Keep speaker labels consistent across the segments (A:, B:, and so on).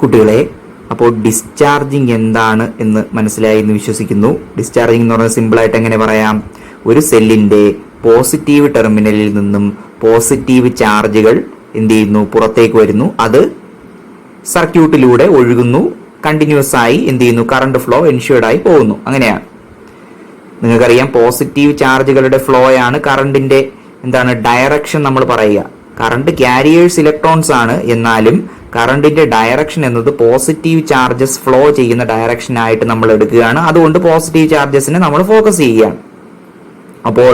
A: കുട്ടികളെ, അപ്പോൾ ഡിസ്ചാർജിങ് എന്താണ് എന്ന് മനസ്സിലായി എന്ന് വിശ്വസിക്കുന്നു. ഡിസ്ചാർജിങ് എന്ന് പറഞ്ഞാൽ സിമ്പിളായിട്ട് എങ്ങനെ പറയാം? ഒരു സെല്ലിന്റെ പോസിറ്റീവ് ടെർമിനലിൽ നിന്നും പോസിറ്റീവ് ചാർജുകൾ എന്ത് ചെയ്യുന്നു? പുറത്തേക്ക് വരുന്നു. അത് സർക്യൂട്ടിലൂടെ ഒഴുകുന്നു. കണ്ടിന്യൂസ് ആയി എന്ത് ചെയ്യുന്നു? കറണ്ട് ഫ്ലോ എൻഷ്യൂർഡ് ആയി പോകുന്നു. അങ്ങനെയാണ്. നിങ്ങൾക്കറിയാം, പോസിറ്റീവ് ചാർജുകളുടെ ഫ്ലോ ആണ് കറണ്ടിന്റെ എന്താണ് ഡയറക്ഷൻ നമ്മൾ പറയുക. കറണ്ട് ക്യാരിയേഴ്സ് ഇലക്ട്രോൺസ് ആണ്, എന്നാലും കറണ്ടിന്റെ ഡയറക്ഷൻ എന്നത് പോസിറ്റീവ് ചാർജസ് ഫ്ലോ ചെയ്യുന്ന ഡയറക്ഷൻ ആയിട്ട് നമ്മൾ എടുക്കുകയാണ്. അതുകൊണ്ട് പോസിറ്റീവ് ചാർജസിനെ നമ്മൾ ഫോക്കസ് ചെയ്യുകയാണ്. അപ്പോൾ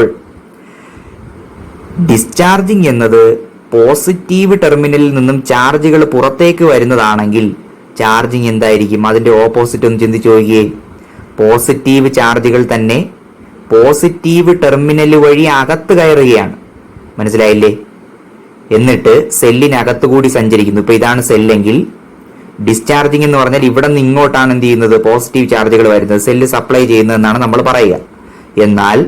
A: ഡിസ്ചാർജിങ് എന്നത് പോസിറ്റീവ് ടെർമിനലിൽ നിന്നും ചാർജുകൾ പുറത്തേക്ക് വരുന്നതാണെങ്കിൽ ചാർജിങ് എന്തായിരിക്കും? അതിന്റെ ഓപ്പോസിറ്റ് ഒന്ന് ചിന്തിച്ചു നോക്കിയേ. പോസിറ്റീവ് ചാർജുകൾ തന്നെ പോസിറ്റീവ് ടെർമിനൽ വഴി അകത്ത് കയറുകയാണ്. മനസ്സിലായില്ലേ? എന്നിട്ട് സെല്ലിനകത്ത് കൂടി സഞ്ചരിക്കുന്നു. ഇപ്പൊ ഇതാണ് സെല്ലെങ്കിൽ ഡിസ്ചാർജിങ് എന്ന് പറഞ്ഞാൽ ഇവിടെ നിന്ന് ഇങ്ങോട്ടാണ് എന്ത് ചെയ്യുന്നത്? പോസിറ്റീവ് ചാർജുകൾ വരുന്നത്, സെല്ല് സപ്ലൈ ചെയ്യുന്നതെന്നാണ് നമ്മൾ പറയുക. എന്നാൽ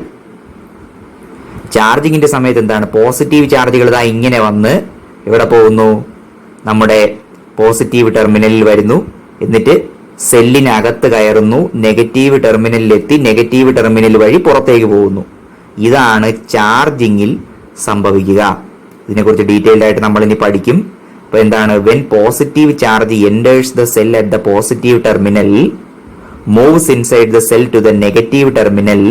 A: ചാർജിങ്ങിന്റെ സമയത്ത് എന്താണ്? പോസിറ്റീവ് ചാർജുകൾ ഇതാ ഇങ്ങനെ വന്ന് എവിടെ പോകുന്നു? നമ്മുടെ പോസിറ്റീവ് ടെർമിനലിൽ വരുന്നു. എന്നിട്ട് സെല്ലിനകത്ത് കയറുന്നു, നെഗറ്റീവ് ടെർമിനലിലെത്തി നെഗറ്റീവ് ടെർമിനൽ വഴി പുറത്തേക്ക് പോകുന്നു. ഇതാണ് ചാർജിങ്ങിൽ സംഭവിക്കുക. ഇതിനെക്കുറിച്ച് ഡീറ്റെയിൽഡ് ആയിട്ട് നമ്മൾ ഇനി പഠിക്കും. അപ്പൊ എന്താണ്? When positive charge enters the cell at the positive terminal, moves inside the cell to the negative terminal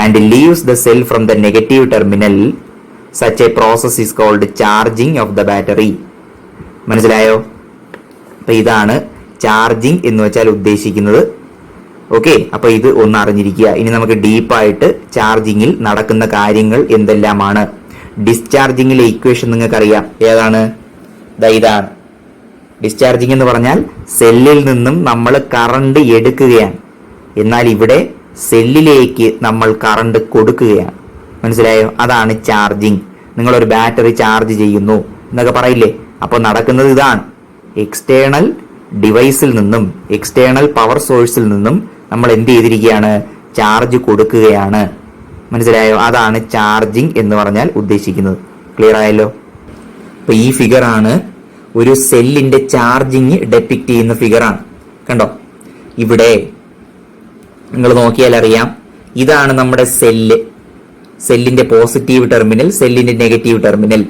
A: and leaves the cell from the negative terminal, such a process is called charging of the battery. മനസ്സിലായോ? അപ്പൊ ഇതാണ് charging എന്ന് വെച്ചാൽ ഉദ്ദേശിക്കുന്നത്. Okay, അപ്പൊ ഇത് ഒന്ന് അറിഞ്ഞിരിക്കുക. ഇനി നമുക്ക് ഡീപ്പായിട്ട് ചാർജിങ്ങിൽ നടക്കുന്ന കാര്യങ്ങൾ എന്തെല്ലാമാണ്. ഡിസ്ചാർജിങ്ങിലെ ഇക്വേഷൻ നിങ്ങൾക്കറിയാം. ഏതാണ്? ഇതാണ്. ഡിസ്ചാർജിങ് എന്ന് പറഞ്ഞാൽ സെല്ലിൽ നിന്നും നമ്മൾ കറണ്ട് എടുക്കുകയാണ്, എന്നാൽ ഇവിടെ സെല്ലിലേക്ക് നമ്മൾ കറണ്ട് കൊടുക്കുകയാണ്. മനസ്സിലായോ? അതാണ് ചാർജിങ്. നിങ്ങളൊരു ബാറ്ററി ചാർജ് ചെയ്യുന്നു എന്നൊക്കെ പറയില്ലേ? അപ്പോൾ നടക്കുന്നത് ഇതാണ്. എക്സ്റ്റേണൽ ഡിവൈസിൽ നിന്നും, എക്സ്റ്റേണൽ പവർ സോഴ്സിൽ നിന്നും നമ്മൾ എന്ത് ചെയ്തിരിക്കുകയാണ്? ചാർജ് കൊടുക്കുകയാണ്. മനസ്സിലായോ? അതാണ് ചാർജിങ് എന്ന് പറഞ്ഞാൽ ഉദ്ദേശിക്കുന്നത്. ക്ലിയർ ആയല്ലോ? അപ്പൊ ഈ ഫിഗർ ആണ് ഒരു സെല്ലിന്റെ ചാർജിങ് ഡെപ്പിക്ട് ചെയ്യുന്ന ഫിഗറാണ്. കണ്ടോ? ഇവിടെ നിങ്ങൾ നോക്കിയാൽ അറിയാം, ഇതാണ് നമ്മുടെ സെല്ല്. സെല്ലിന്റെ പോസിറ്റീവ് ടെർമിനൽ, സെല്ലിന്റെ നെഗറ്റീവ് ടെർമിനൽ.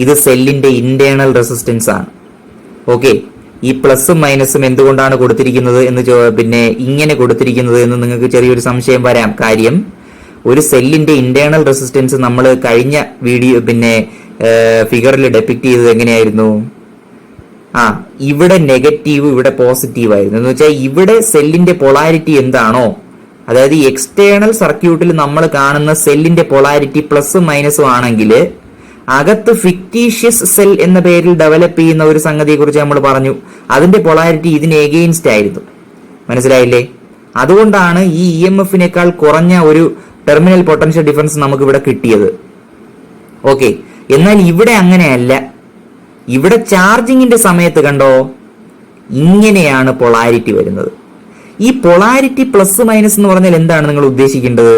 A: ഇത് സെല്ലിന്റെ ഇന്റേണൽ റെസിസ്റ്റൻസ് ആണ്. ഓക്കെ, ഈ പ്ലസും മൈനസും എന്തുകൊണ്ടാണ് കൊടുത്തിരിക്കുന്നത് എന്ന് പിന്നെ ഇങ്ങനെ കൊടുത്തിരിക്കുന്നത് എന്ന് നിങ്ങൾക്ക് ചെറിയൊരു സംശയം വരാം. കാര്യം, ഒരു സെല്ലിന്റെ ഇന്റേണൽ റെസിസ്റ്റൻസ് നമ്മൾ കഴിഞ്ഞ വീഡിയോ ഫിഗറിൽ ഡെപ്പിക്ട് ചെയ്തത് എങ്ങനെയായിരുന്നു? ഇവിടെ നെഗറ്റീവ്, ഇവിടെ പോസിറ്റീവ് ആയിരുന്നു. എന്ന് വെച്ചാൽ ഇവിടെ സെല്ലിന്റെ പൊളാരിറ്റി എന്താണോ, അതായത് എക്സ്റ്റേണൽ സർക്യൂട്ടിൽ നമ്മൾ കാണുന്ന സെല്ലിന്റെ പൊളാരിറ്റി പ്ലസും മൈനസും ആണെങ്കിൽ അകത്ത് ഫിക്റ്റീഷ്യസ് സെൽ എന്ന പേരിൽ ഡെവലപ്പ് ചെയ്യുന്ന ഒരു സംഗതിയെ കുറിച്ച് നമ്മൾ പറഞ്ഞു. അതിന്റെ പൊളാരിറ്റി ഇതിന് എഗെയിൻസ്റ്റ് ആയിരുന്നു. മനസ്സിലായില്ലേ? അതുകൊണ്ടാണ് ഈ EMF-നേക്കാൾ കുറഞ്ഞ ഒരു ടെർമിനൽ പൊട്ടൻഷ്യൽ ഡിഫറൻസ് നമുക്ക് ഇവിടെ കിട്ടിയത്. ഓക്കെ, എന്നാൽ ഇവിടെ അങ്ങനെയല്ല. ഇവിടെ ചാർജിങ്ങിന്റെ സമയത്ത് കണ്ടോ, ഇങ്ങനെയാണ് പൊളാരിറ്റി വരുന്നത്. ഈ പൊളാരിറ്റി പ്ലസ് മൈനസ് എന്ന് പറഞ്ഞാൽ എന്താണ് നിങ്ങൾ ഉദ്ദേശിക്കേണ്ടത്?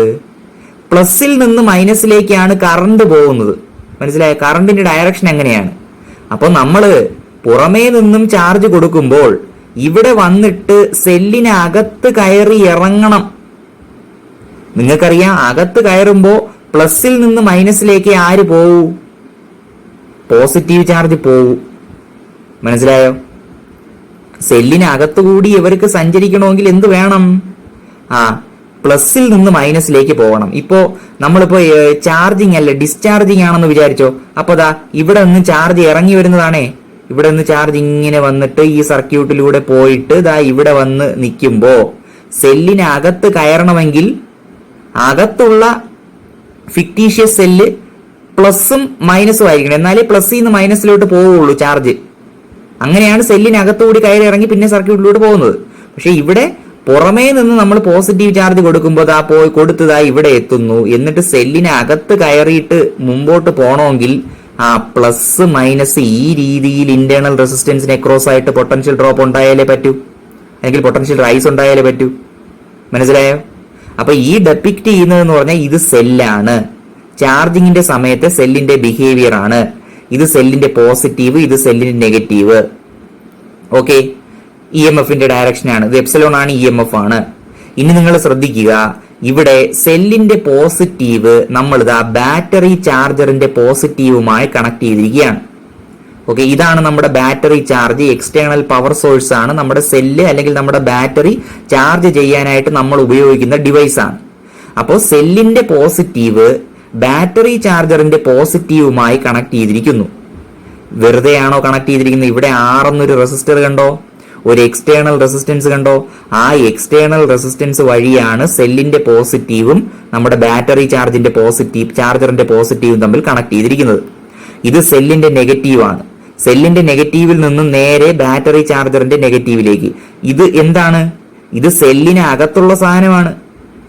A: പ്ലസിൽ നിന്ന് മൈനസിലേക്കാണ് കറണ്ട് പോകുന്നത്. മനസ്സിലായ? കറണ്ടിന്റെ ഡയറക്ഷൻ എങ്ങനെയാണ്? അപ്പൊ നമ്മള് പുറമേ നിന്നും ചാർജ് കൊടുക്കുമ്പോൾ ഇവിടെ വന്നിട്ട് സെല്ലിനകത്ത് കയറി ഇറങ്ങണം. നിങ്ങൾക്കറിയാം, അകത്ത് കയറുമ്പോ പ്ലസിൽ നിന്ന് മൈനസിലേക്ക് ആര് പോവൂ? Positive charge പോവൂ. മനസ്സിലായോ? സെല്ലിനകത്തുകൂടി ഇവർക്ക് സഞ്ചരിക്കണമെങ്കിൽ എന്ത് വേണം? പ്ലസിൽ നിന്ന് മൈനസിലേക്ക് പോകണം. ഇപ്പോ നമ്മളിപ്പോ ചാർജിങ് അല്ല, ഡിസ്ചാർജിങ് ആണെന്ന് വിചാരിച്ചോ. അപ്പൊ ഇവിടെ നിന്ന് ചാർജ് ഇറങ്ങി വരുന്നതാണേ. ഇവിടെ നിന്ന് ചാർജ് ഇങ്ങനെ വന്നിട്ട് ഈ സർക്യൂട്ടിലൂടെ പോയിട്ട് ഇവിടെ വന്ന് നിൽക്കുമ്പോ സെല്ലിനകത്ത് കയറണമെങ്കിൽ അകത്തുള്ള ഫിക്റ്റീഷ്യസ് സെല്ല് പ്ലസും മൈനസും ആയിരിക്കണം. എന്നാലേ പ്ലസിൽ നിന്ന് മൈനസിലോട്ട് പോവുള്ളൂ ചാർജ്. അങ്ങനെയാണ് സെല്ലിനകത്തുകൂടി കയറി ഇറങ്ങി പിന്നെ സർക്യൂട്ടിലൂടെ പോകുന്നത്. പക്ഷെ ഇവിടെ പുറമേ നിന്ന് നമ്മൾ പോസിറ്റീവ് ചാർജ് കൊടുക്കുമ്പോൾ പോയി കൊടുത്തതായി ഇവിടെ എത്തുന്നു. എന്നിട്ട് സെല്ലിനകത്ത് കയറിയിട്ട് മുമ്പോട്ട് പോകണമെങ്കിൽ പ്ലസ് മൈനസ് ഈ രീതിയിൽ ഇന്റേണൽ റെസിസ്റ്റൻസിന് അക്രോസ് ആയിട്ട് പൊട്ടൻഷ്യൽ ഡ്രോപ്പ് ഉണ്ടായാലേ പറ്റൂ, അല്ലെങ്കിൽ പൊട്ടൻഷ്യൽ റൈസ് ഉണ്ടായാലേ പറ്റൂ. മനസ്സിലായോ? അപ്പൊ ഈ ഡെപ്പിക്ട് ചെയ്യുന്നതെന്ന് പറഞ്ഞാൽ ഇത് സെല്ലാണ്. ചാർജിങ്ങിന്റെ സമയത്ത് സെല്ലിന്റെ ബിഹേവിയർ ആണ്. ഇത് സെല്ലിന്റെ പോസിറ്റീവ്, ഇത് സെല്ലിന്റെ നെഗറ്റീവ്. ഓക്കെ, EMFന്റെ ഡയറക്ഷനാണ്. ഇത് എപ്സിലോൺ ആണ്, EMF ആണ്. ഇനി നിങ്ങൾ ശ്രദ്ധിക്കുക, ഇവിടെ സെല്ലിന്റെ പോസിറ്റീവ് നമ്മൾ ഇതാ ബാറ്ററി ചാർജറിന്റെ പോസിറ്റീവുമായി കണക്ട് ചെയ്തിരിക്കുകയാണ്. ഓക്കെ, ഇതാണ് നമ്മുടെ battery charge. External power source ആണ് നമ്മുടെ സെല്ല് അല്ലെങ്കിൽ നമ്മുടെ ബാറ്ററി ചാർജ് ചെയ്യാനായിട്ട് നമ്മൾ ഉപയോഗിക്കുന്ന ഡിവൈസ് ആണ്. അപ്പോൾ സെല്ലിന്റെ പോസിറ്റീവ് ബാറ്ററി ചാർജറിന്റെ പോസിറ്റീവുമായി കണക്ട് ചെയ്തിരിക്കുന്നു. വെറുതെയാണോ കണക്ട് ചെയ്തിരിക്കുന്നത്? ഇവിടെ R എന്നൊരു റെസിസ്റ്റർ കണ്ടോ, ഒരു എക്സ്റ്റേണൽ റെസിസ്റ്റൻസ് കണ്ടോ? ആ എക്സ്റ്റേണൽ റെസിസ്റ്റൻസ് വഴിയാണ് സെല്ലിന്റെ പോസിറ്റീവും നമ്മുടെ ബാറ്ററി ചാർജറിന്റെ പോസിറ്റീവും തമ്മിൽ കണക്ട് ചെയ്തിരിക്കുന്നത്. ഇത് സെല്ലിന്റെ നെഗറ്റീവാണ്. സെല്ലിന്റെ നെഗറ്റീവിൽ നിന്നും നേരെ ബാറ്ററി ചാർജറിന്റെ നെഗറ്റീവിലേക്ക്. ഇത് എന്താണ്? ഇത് സെല്ലിന് അകത്തുള്ള സാധനമാണ്.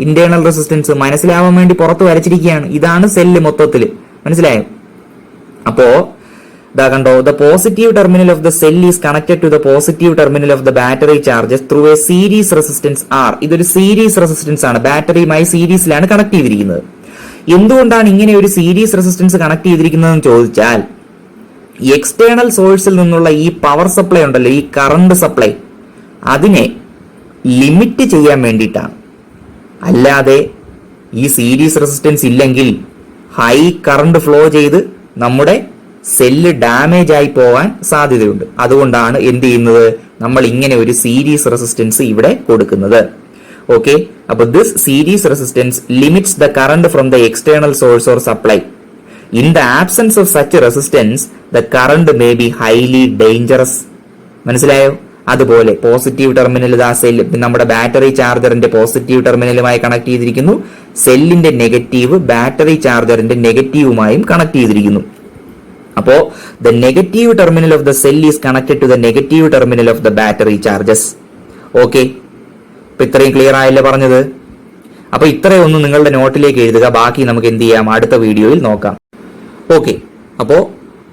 A: ഇന്റേണൽ റെസിസ്റ്റൻസ് മനസ്സിലാവാൻ വേണ്ടി പുറത്ത് വരച്ചിരിക്കുകയാണ്. ഇതാണ് സെല്ല് മൊത്തത്തിൽ. മനസ്സിലായോ? അപ്പോ ഇതാ കണ്ടോ, the positive terminal of the cell is connected to the positive terminal of the battery charges through a series resistance R. ഇതൊരു സീരീസ് റെസിസ്റ്റൻസ് ആണ്. ബാറ്ററിയുമായി സീരീസിലാണ് കണക്ട് ചെയ്തിരിക്കുന്നത്. എന്തുകൊണ്ടാണ് ഇങ്ങനെ ഒരു സീരീസ് റെസിസ്റ്റൻസ് കണക്ട് ചെയ്തിരിക്കുന്നതെന്ന് ചോദിച്ചാൽ, എക്സ്റ്റേണൽ സോഴ്സിൽ നിന്നുള്ള ഈ പവർ സപ്ലൈ ഉണ്ടല്ലോ, ഈ കറണ്ട് സപ്ലൈ, അതിനെ ലിമിറ്റ് ചെയ്യാൻ വേണ്ടിയിട്ടാണ്. അല്ലാതെ ഈ സീരീസ് റെസിസ്റ്റൻസ് ഇല്ലെങ്കിൽ ഹൈ കറണ്ട് ഫ്ലോ ചെയ്ത് നമ്മുടെ സെല്ല് ഡാമേജ് ആയി പോവാൻ സാധ്യതയുണ്ട്. അതുകൊണ്ടാണ് എന്ത് ചെയ്യുന്നത്, നമ്മൾ ഇങ്ങനെ ഒരു സീരീസ് റെസിസ്റ്റൻസ് ഇവിടെ കൊടുക്കുന്നത്. ഓക്കെ, അപ്പൊ this series resistance limits the current from the external source or supply. In the absence of such resistance the current may be highly dangerous. മനസ്സിലായോ? അതുപോലെ പോസിറ്റീവ് ടെർമിനൽ ആ സെല്ല് നമ്മുടെ ബാറ്ററി ചാർജറിന്റെ positive ടെർമിനലുമായി connect ചെയ്തിരിക്കുന്നു. സെല്ലിന്റെ negative battery ചാർജറിന്റെ നെഗറ്റീവുമായും കണക്ട് ചെയ്തിരിക്കുന്നു. അപ്പോ the negative terminal of the cell is connected to the negative terminal of the battery charges. Okay, അപ്പൊ ഇത്രയും ക്ലിയർ ആയല്ലേ പറഞ്ഞത്? അപ്പൊ ഇത്രയൊന്നും നിങ്ങളുടെ നോട്ടിലേക്ക് എഴുതുക. ബാക്കി നമുക്ക് എന്ത് ചെയ്യാം, അടുത്ത വീഡിയോയിൽ നോക്കാം. ഓക്കെ, അപ്പോ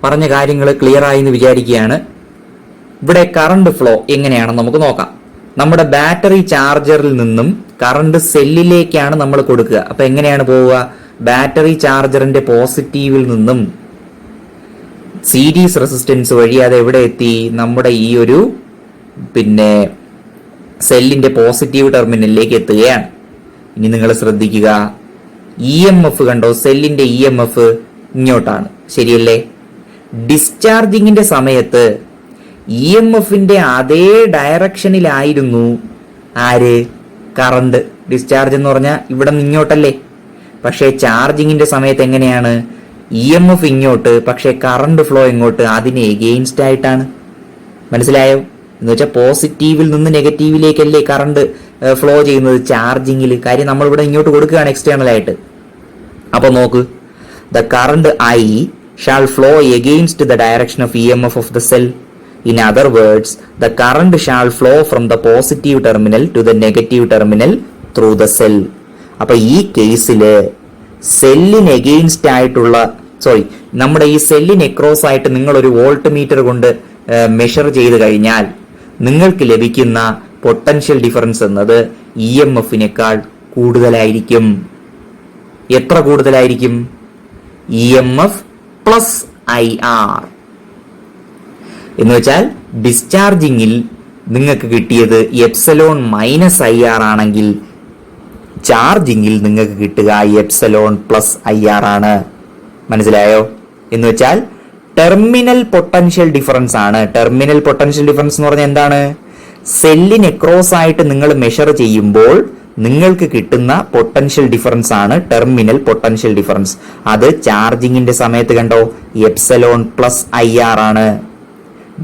A: പറഞ്ഞ കാര്യങ്ങൾ ക്ലിയർ ആയി എന്ന് വിചാരിക്കുകയാണ്. ഇവിടെ കറണ്ട് ഫ്ലോ എങ്ങനെയാണെന്ന് നമുക്ക് നോക്കാം. നമ്മുടെ ബാറ്ററി ചാർജറിൽ നിന്നും കറണ്ട് സെല്ലിലേക്കാണ് നമ്മൾ കൊടുക്കുക. അപ്പൊ എങ്ങനെയാണ് പോവുക? ബാറ്ററി ചാർജറിന്റെ പോസിറ്റീവിൽ നിന്നും സീരീസ് റെസിസ്റ്റൻസ് വഴി അത് എവിടെ എത്തി? നമ്മുടെ ഈ ഒരു സെല്ലിന്റെ പോസിറ്റീവ് ടെർമിനലിലേക്ക് എത്തുകയാണ്. ഇനി നിങ്ങൾ ശ്രദ്ധിക്കുക, EMF കണ്ടോ, സെല്ലിന്റെ EMF ഇങ്ങോട്ടാണ്, ശരിയല്ലേ? ഡിസ്ചാർജിങ്ങിന്റെ സമയത്ത് EMFന്റെ അതേ ഡയറക്ഷനിലായിരുന്നു ആര്? കറണ്ട്. ഡിസ്ചാർജ് എന്ന് പറഞ്ഞാൽ ഇവിടെ നിന്ന് ഇങ്ങോട്ടല്ലേ? പക്ഷേ ചാർജിങ്ങിന്റെ സമയത്ത് എങ്ങനെയാണ്? EMF ഇങ്ങോട്ട്, പക്ഷെ കറണ്ട് ഫ്ലോ ഇങ്ങോട്ട്, അതിന് എഗെയിൻസ്റ്റ് ആയിട്ടാണ്. മനസ്സിലായോ? എന്ന് വെച്ചാൽ പോസിറ്റീവിൽ നിന്ന് നെഗറ്റീവിലേക്കല്ലേ കറണ്ട് ഫ്ലോ ചെയ്യുന്നത് ചാർജിങ്ങിൽ. കാര്യം നമ്മളിവിടെ ഇങ്ങോട്ട് കൊടുക്കുകയാണ് എക്സ്റ്റേണൽ ആയിട്ട്. അപ്പൊ നോക്ക്, the current I shall flow against the direction of EMF of the cell. In other words, the current shall flow from the positive terminal to the negative terminal through the cell. അപ്പൊ ഈ കേസില് സെല്ലിന് against ആയിട്ടുള്ള നമ്മുടെ ഈ സെല്ലിന് across ആയിട്ട് നിങ്ങൾ ഒരു വോൾട്ട് മീറ്റർ കൊണ്ട് മെഷർ ചെയ്ത് കഴിഞ്ഞാൽ നിങ്ങൾക്ക് ലഭിക്കുന്ന പൊട്ടൻഷ്യൽ ഡിഫറൻസ് എന്നത് EMFനേക്കാൾ കൂടുതലായിരിക്കും. എത്ര കൂടുതലായിരിക്കും? EMF plus IR. എന്ന് വെച്ചാൽ ഡിസ്ചാർജിങ്ങിൽ നിങ്ങൾക്ക് കിട്ടിയത് എപ്സലോൺ മൈനസ് IR ആണെങ്കിൽ ചാർജിങ്ങിൽ നിങ്ങൾക്ക് കിട്ടുക എപ്സലോൺ പ്ലസ് IR ആണ്. മനസ്സിലായോ? എന്ന് വെച്ചാൽ ടെർമിനൽ പൊട്ടൻഷ്യൽ ഡിഫറൻസ് ആണ്. ടെർമിനൽ പൊട്ടൻഷ്യൽ ഡിഫറൻസ് എന്ന് പറഞ്ഞാൽ എന്താണ്? സെല്ലിന് എക്രോസ് ആയിട്ട് നിങ്ങൾ മെഷർ ചെയ്യുമ്പോൾ നിങ്ങൾക്ക് കിട്ടുന്ന പൊട്ടൻഷ്യൽ ഡിഫറൻസ് ആണ് ടെർമിനൽ പൊട്ടൻഷ്യൽ ഡിഫറൻസ്. അത് ചാർജിങ്ങിന്റെ സമയത്ത് കണ്ടോ, എപ്സലോൺ പ്ലസ് IR ആണ്.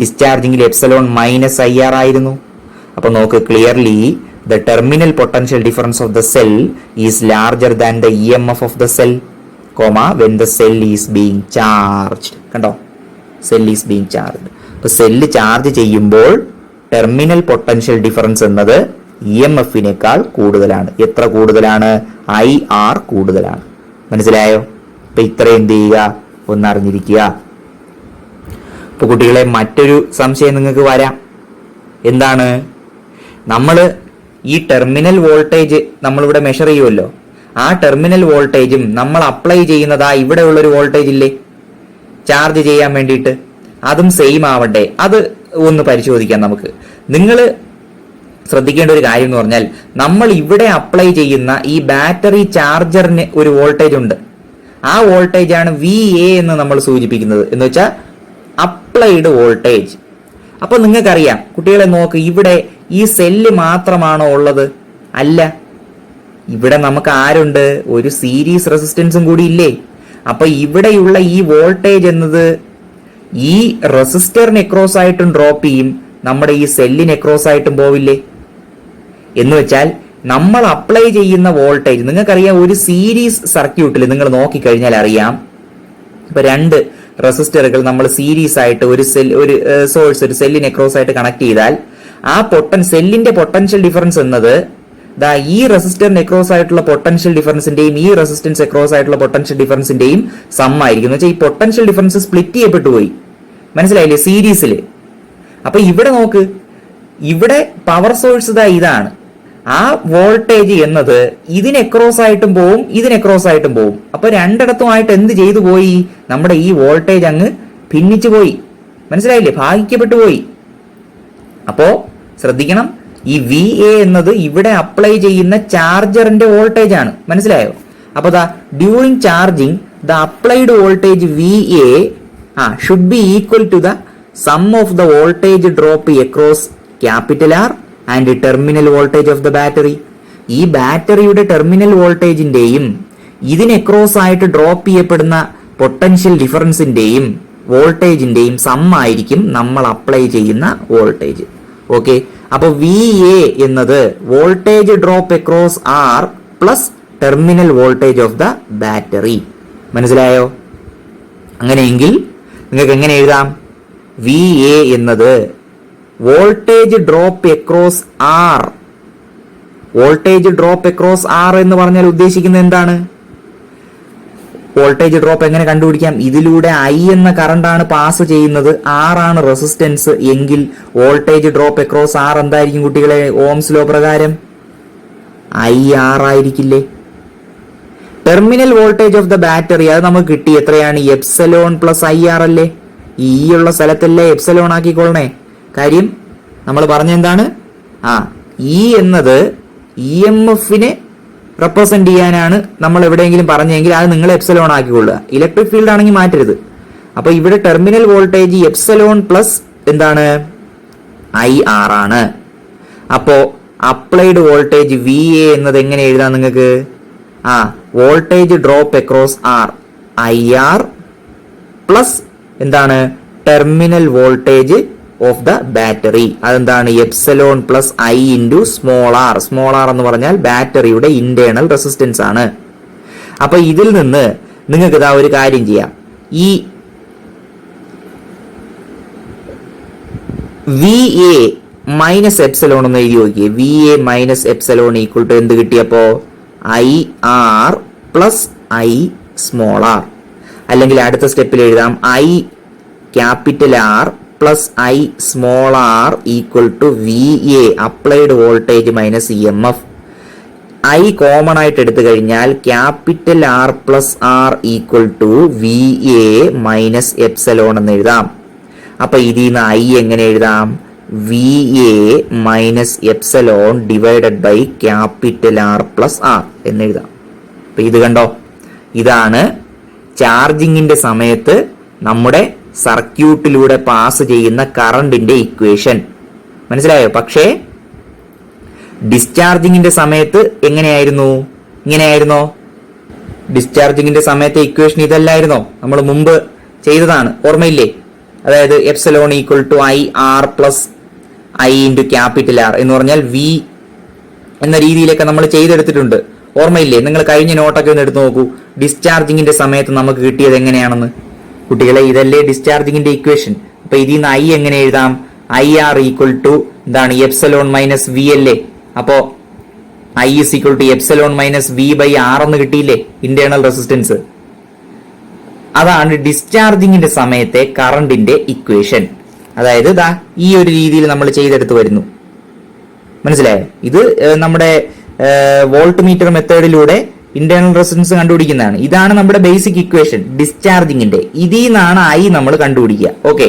A: ഡിസ്ചാർജിങ്ങിൽ എപ്സലോൺ മൈനസ് IR ആയിരുന്നു. അപ്പൊ നോക്ക് clearly, the terminal potential difference of the cell is larger than the EMF of the cell, when the cell is being charged. കണ്ടോ, cell is being charged. അപ്പോൾ cell charge ചെയ്യുമ്പോൾ terminal potential difference എന്നത് EMFനേക്കാൾ കൂടുതലാണ്. എത്ര കൂടുതലാണ്? IR കൂടുതലാണ്. മനസ്സിലായോ? അപ്പൊ ഇത്ര എന്ത് ചെയ്യുക, ഒന്നറിഞ്ഞിരിക്കുക. ഇപ്പൊ കുട്ടികളെ, മറ്റൊരു സംശയം നിങ്ങൾക്ക് വരാം. എന്താണ്? നമ്മൾ ഈ ടെർമിനൽ വോൾട്ടേജ് നമ്മളിവിടെ മെഷർ ചെയ്യുമല്ലോ, ആ ടെർമിനൽ വോൾട്ടേജും നമ്മൾ അപ്ലൈ ചെയ്യുന്നതാ ഇവിടെ ഉള്ളൊരു വോൾട്ടേജ് ഇല്ലേ ചാർജ് ചെയ്യാൻ വേണ്ടിയിട്ട്, അതും സെയിം ആവണ്ടേ? അത് ഒന്ന് പരിശോധിക്കാം നമുക്ക്. നിങ്ങൾ ശ്രദ്ധിക്കേണ്ട ഒരു കാര്യം എന്ന് പറഞ്ഞാൽ നമ്മൾ ഇവിടെ അപ്ലൈ ചെയ്യുന്ന ഈ ബാറ്ററി ചാർജറിന് ഒരു വോൾട്ടേജ് ഉണ്ട്. ആ വോൾട്ടേജ് ആണ് VA എന്ന് നമ്മൾ സൂചിപ്പിക്കുന്നത്, എന്ന് വെച്ചാൽ അപ്ലൈഡ് വോൾട്ടേജ്. അപ്പൊ നിങ്ങൾക്കറിയാം കുട്ടികളെ, നോക്ക്, ഇവിടെ ഈ സെല്ല് മാത്രമാണോ ഉള്ളത്? അല്ല, ഇവിടെ നമുക്ക് ആരുണ്ട്? ഒരു സീരീസ് റെസിസ്റ്റൻസും കൂടി ഇല്ലേ? അപ്പൊ ഇവിടെയുള്ള ഈ വോൾട്ടേജ് എന്നത് ഈ റെസിസ്റ്ററിന് എക്രോസ് ആയിട്ടും ഡ്രോപ്പ് ചെയ്യും, നമ്മുടെ ഈ സെല്ലിന് എക്രോസ് ആയിട്ടും പോവില്ലേ? എന്ന് വെച്ചാൽ നമ്മൾ അപ്ലൈ ചെയ്യുന്ന വോൾട്ടേജ്, നിങ്ങൾക്കറിയാം, ഒരു സീരീസ് സർക്യൂട്ടിൽ നിങ്ങൾ നോക്കിക്കഴിഞ്ഞാൽ അറിയാം, ഇപ്പൊ 2 റെസിസ്റ്ററുകൾ നമ്മൾ സീരീസ് ആയിട്ട് ഒരു സോഴ്സ് ഒരു സെല്ലിന് എക്രോസ് ആയിട്ട് കണക്ട് ചെയ്താൽ ആ സെല്ലിന്റെ പൊട്ടൻഷ്യൽ ഡിഫറൻസ് എന്നത് ഈ റെസിസ്റ്ററിന് എക്രോസ് ആയിട്ടുള്ള പൊട്ടൻഷ്യൽ ഡിഫറൻസിന്റെയും ഈ റെസിസ്റ്റൻസ് എക്രോസ് ആയിട്ടുള്ള പൊട്ടൻഷ്യൽ ഡിഫറൻസിന്റെയും സം ആയിരിക്കും. എന്ന് വെച്ചാൽ ഈ പൊട്ടൻഷ്യൽ ഡിഫറൻസ് സ്പ്ലിറ്റ് ചെയ്യപ്പെട്ടു പോയി, മനസ്സിലായില്ലേ, സീരീസിൽ. അപ്പൊ ഇവിടെ നോക്ക്, ഇവിടെ പവർ സോഴ്സ് ഇതാണ്. ആ വോൾട്ടേജ് എന്നത് ഇതിന് എക്രോസ് ആയിട്ടും പോവും, ഇതിന് എക്രോസ് ആയിട്ടും പോവും. അപ്പൊ രണ്ടിടത്തുമായിട്ട് എന്ത് ചെയ്തു പോയി? നമ്മുടെ ഈ വോൾട്ടേജ് അങ്ങ് ഭിന്നിച്ചു പോയി, മനസ്സിലായില്ലേ, ഭാഗിക്കപ്പെട്ടു പോയി. അപ്പോ ശ്രദ്ധിക്കണം, ഈ VA എന്നത് ഇവിടെ അപ്ലൈ ചെയ്യുന്ന ചാർജറിന്റെ വോൾട്ടേജ് ആണ്, മനസ്സിലായോ? അപ്പൊ during charging the applied voltage VA should be equal to the sum of the voltage drop across R and terminal voltage of the battery. ഈ ബാറ്ററിയുടെ ടെർമിനൽ വോൾട്ടേജിന്റെയും ഇതിന് എക്രോസ് ആയിട്ട് ഡ്രോപ്പ് ചെയ്യപ്പെടുന്ന പൊട്ടൻഷ്യൽ ഡിഫറൻസിന്റെയും വോൾട്ടേജിന്റെയും സം ആയിരിക്കും നമ്മൾ അപ്ലൈ ചെയ്യുന്ന വോൾട്ടേജ്. ഓക്കെ, അപ്പൊ VA എന്നത് voltage drop across R plus terminal voltage of the battery. മനസ്സിലായോ? അങ്ങനെയെങ്കിൽ നിങ്ങൾക്ക് എങ്ങനെ എഴുതാം? VA എന്നത് voltage drop across R. Voltage drop across R എന്ന് പറഞ്ഞാൽ ഉദ്ദേശിക്കുന്നത് എന്താണ്? വോൾട്ടേജ് ഡ്രോപ്പ് എങ്ങനെ കണ്ടുപിടിക്കാം? ഇതിലൂടെ I എന്ന കറണ്ട് ആണ് പാസ് ചെയ്യുന്നത്, R ആണ് റെസിസ്റ്റൻസ് എങ്കിൽ വോൾട്ടേജ് ഡ്രോപ്പ് അക്രോസ് R എന്തായിരിക്കും കുട്ടികളെ? ഓംസ് ലോ പ്രകാരം IR ആയിരിക്കില്ലേ? Terminal voltage of the battery അത് നമുക്ക് കിട്ടി, എത്രയാണ്? എപ്സലോൺ പ്ലസ് IR അല്ലേ? ഈ ഉള്ള സ്ഥലത്തല്ലേ എപ്സലോൺ ആക്കിക്കൊള്ളണേ. കാര്യം നമ്മൾ പറഞ്ഞെന്താണ്? E എന്നത് EMFനെ റെപ്രസെന്റ് ചെയ്യാനാണ് നമ്മൾ എവിടെയെങ്കിലും പറഞ്ഞെങ്കിൽ അത് നിങ്ങൾ എപ്സലോൺ ആക്കിക്കൊള്ളുക. ഇലക്ട്രിക് ഫീൽഡ് ആണെങ്കിൽ മാറ്റരുത്. അപ്പൊ ഇവിടെ ടെർമിനൽ വോൾട്ടേജ് എപ്സലോൺ പ്ലസ് എന്താണ്? IR ആണ്. അപ്പോ അപ്ലൈഡ് വോൾട്ടേജ് VA എന്നത് എങ്ങനെ എഴുതാം നിങ്ങൾക്ക്? Voltage drop across R IR plus എന്താണ്? Terminal voltage of the battery. അതെന്താണ്? Epsilon plus I into small r. Small r എന്ന് പറഞ്ഞാൽ ബാറ്ററിയുടെ ഇന്റേണൽ റെസിസ്റ്റൻസ് ആണ്. അപ്പൊ ഇതിൽ നിന്ന് നിങ്ങൾക്ക് ഇതാ ഒരു കാര്യം ചെയ്യാം. ഈ VA മൈനസ് എപ്സലോൺ എന്ന് എഴുതി നോക്കിയേ. VA minus epsilon equal to എന്ത് കിട്ടിയപ്പോ? IR plus I small r. അല്ലെങ്കിൽ അടുത്ത സ്റ്റെപ്പിൽ എഴുതാം I capital R plus I small r equal to VA applied voltage minus EMF. I common ആയിട്ട് എടുത്തു കഴിഞ്ഞാൽ capital R plus R equal to VA minus epsilon എന്ന് എഴുതാം. അപ്പൊ ഇതിൽ നിന്ന് I എങ്ങനെ എഴുതാം? VA minus epsilon divided by capital R plus R എന്ന് എഴുതാം. അപ്പൊ ഇത് കണ്ടോ, ഇതാണ് ചാർജിങ്ങിന്റെ സമയത്ത് നമ്മുടെ സർക്യൂട്ടിലൂടെ പാസ് ചെയ്യുന്ന കറണ്ടിന്റെ ഇക്വേഷൻ. മനസ്സിലായോ? പക്ഷേ ഡിസ്ചാർജിങ്ങിന്റെ സമയത്ത് എങ്ങനെയായിരുന്നു? ഇങ്ങനെയായിരുന്നോ? ഡിസ്ചാർജിങ്ങിന്റെ സമയത്തെ ഇക്വേഷൻ ഇതല്ലായിരുന്നോ? നമ്മൾ മുമ്പ് ചെയ്തതാണ്, ഓർമ്മയില്ലേ? അതായത് epsilon equal to IR plus I into capital R എന്ന് പറഞ്ഞാൽ V എന്ന രീതിയിലൊക്കെ നമ്മൾ ചെയ്തെടുത്തിട്ടുണ്ട്, ഓർമ്മയില്ലേ? നിങ്ങൾ കഴിഞ്ഞ നോട്ടൊക്കെ ഒന്ന് എടുത്ത് നോക്കൂ. ഡിസ്ചാർജിങ്ങിന്റെ സമയത്ത് നമുക്ക് കിട്ടിയത് എങ്ങനെയാണെന്ന്. കുട്ടികളെ, ഇതല്ലേ ഡിസ്ചാർജിങ്ങിന്റെ ഇക്വേഷൻ. അപ്പൊ ഇതിൽ നിന്ന് I എങ്ങനെ എഴുതാം? IR ഈക്വൽ ടു എന്താണ്? എപ്സലോൺ മൈനസ് V അല്ലേ? അപ്പോ I is equal to epsilon minus V by R എന്ന് കിട്ടിയില്ലേ, ഇന്റേണൽ റെസിസ്റ്റൻസ്. അതാണ് ഡിസ്ചാർജിങ്ങിന്റെ സമയത്തെ കറണ്ടിന്റെ ഇക്വേഷൻ. അതായത് ഈ ഒരു രീതിയിൽ നമ്മൾ ചെയ്തെടുത്ത് വരുന്നു. മനസ്സിലായോ? ഇത് നമ്മുടെ വോൾട്ട് മീറ്റർ മെത്തേഡിലൂടെ ഇന്റേണൽ റെസിസ്റ്റൻസ് കണ്ടുപിടിക്കുന്നതാണ്. ഇതാണ് നമ്മുടെ ബേസിക് ഇക്വേഷൻ ഡിസ്ചാർജിങ്ങിന്റെ. ഇതിൽ നിന്നാണ് I നമ്മൾ കണ്ടുപിടിക്കുക. ഓക്കെ,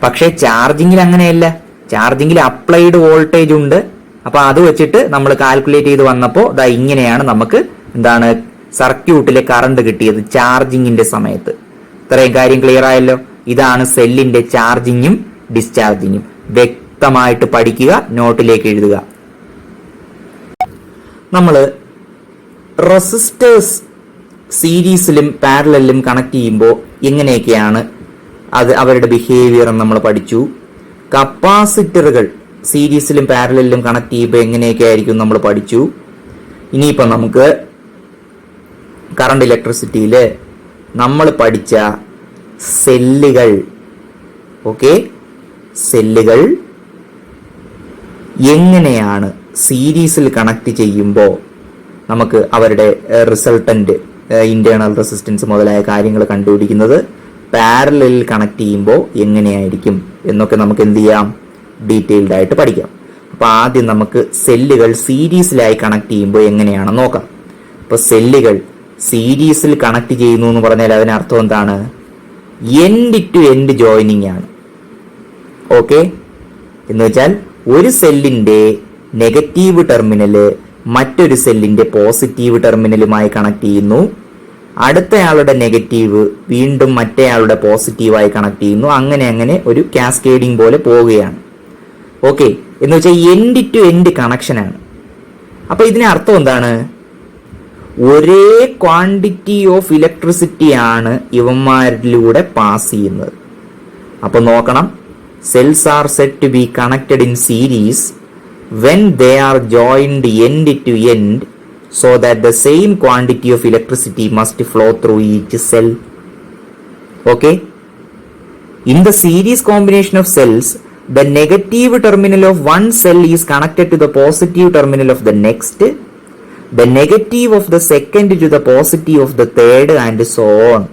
A: പക്ഷേ ചാർജിങ്ങിൽ അങ്ങനെയല്ല. ചാർജിങ്ങിൽ അപ്ലൈഡ് വോൾട്ടേജ് ഉണ്ട്. അപ്പൊ അത് വെച്ചിട്ട് നമ്മൾ കാൽക്കുലേറ്റ് ചെയ്ത് വന്നപ്പോൾ ദാ ഇങ്ങനെയാണ് നമുക്ക് എന്താണ് സർക്യൂട്ടിലെ കറണ്ട് കിട്ടിയത് ചാർജിങ്ങിന്റെ സമയത്ത്. ഇത്രയും കാര്യം ക്ലിയർ ആയല്ലോ. ഇതാണ് സെല്ലിന്റെ ചാർജിങ്ങും ഡിസ്ചാർജിങ്ങും. വ്യക്തമായിട്ട് പഠിക്കുക, നോട്ടിലേക്ക് എഴുതുക. നമ്മൾ റെസിസ്റ്റേഴ്സ് സീരീസിലും പാരലലിലും കണക്ട് ചെയ്യുമ്പോൾ എങ്ങനെയൊക്കെയാണ് അത് അവരുടെ ബിഹേവിയർ നമ്മൾ പഠിച്ചു. കപ്പാസിറ്ററുകൾ സീരീസിലും പാരലലിലും കണക്ട് ചെയ്യുമ്പോൾ എങ്ങനെയൊക്കെ ആയിരിക്കും നമ്മൾ പഠിച്ചു. ഇനിയിപ്പോൾ നമുക്ക് കറണ്ട് ഇലക്ട്രിസിറ്റിയിൽ നമ്മൾ പഠിച്ച സെല്ലുകൾ, ഓക്കെ, സെല്ലുകൾ എങ്ങനെയാണ് സീരീസിൽ കണക്ട് ചെയ്യുമ്പോൾ നമുക്ക് അവരുടെ റിസൾട്ടന്റ് ഇന്റേണൽ റെസിസ്റ്റൻസ് മുതലായ കാര്യങ്ങൾ കണ്ടുപിടിക്കുന്നത്, പാരലലിൽ കണക്ട് ചെയ്യുമ്പോൾ എങ്ങനെയായിരിക്കും എന്നൊക്കെ നമുക്ക് എന്ത് ചെയ്യാം, ഡീറ്റെയിൽഡ് ആയിട്ട് പഠിക്കാം. അപ്പൊ ആദ്യം നമുക്ക് സെല്ലുകൾ സീരീസിലായി കണക്ട് ചെയ്യുമ്പോൾ എങ്ങനെയാണെന്ന് നോക്കാം. അപ്പൊ സെല്ലുകൾ സീരീസിൽ കണക്ട് ചെയ്യുന്നു എന്ന് പറഞ്ഞാൽ അതിനർത്ഥം എന്താണ്, എൻഡ് ടു എൻഡ് ജോയിനിങ് ആണ്. ഓക്കെ, എന്ന് വെച്ചാൽ ഒരു സെല്ലിന്റെ നെഗറ്റീവ് ടെർമിനല് മറ്റൊരു സെല്ലിന്റെ പോസിറ്റീവ് ടെർമിനലുമായി കണക്ട് ചെയ്യുന്നു. അടുത്തയാളുടെ നെഗറ്റീവ് വീണ്ടും മറ്റേയാളുടെ പോസിറ്റീവായി കണക്ട് ചെയ്യുന്നു. അങ്ങനെ അങ്ങനെ ഒരു കാസ്കേഡിംഗ് പോലെ പോവുകയാണ്. ഓക്കെ, എന്ന് വെച്ചാൽ എൻഡ് ടു എൻഡ് കണക്ഷൻ ആണ്. അപ്പൊ ഇതിനർത്ഥം എന്താണ്, ഒരേ ക്വാണ്ടിറ്റി ഓഫ് ഇലക്ട്രിസിറ്റി ആണ് ഇവന്മാരിലൂടെ പാസ് ചെയ്യുന്നത്. അപ്പൊ നോക്കണം, cells are set to be connected in series when they are joined end to end so that the same quantity of electricity must flow through each cell. Okay, in the series combination of cells, the negative terminal of one cell is connected to the positive terminal of the next, the negative of the second to the positive of the third, and so on.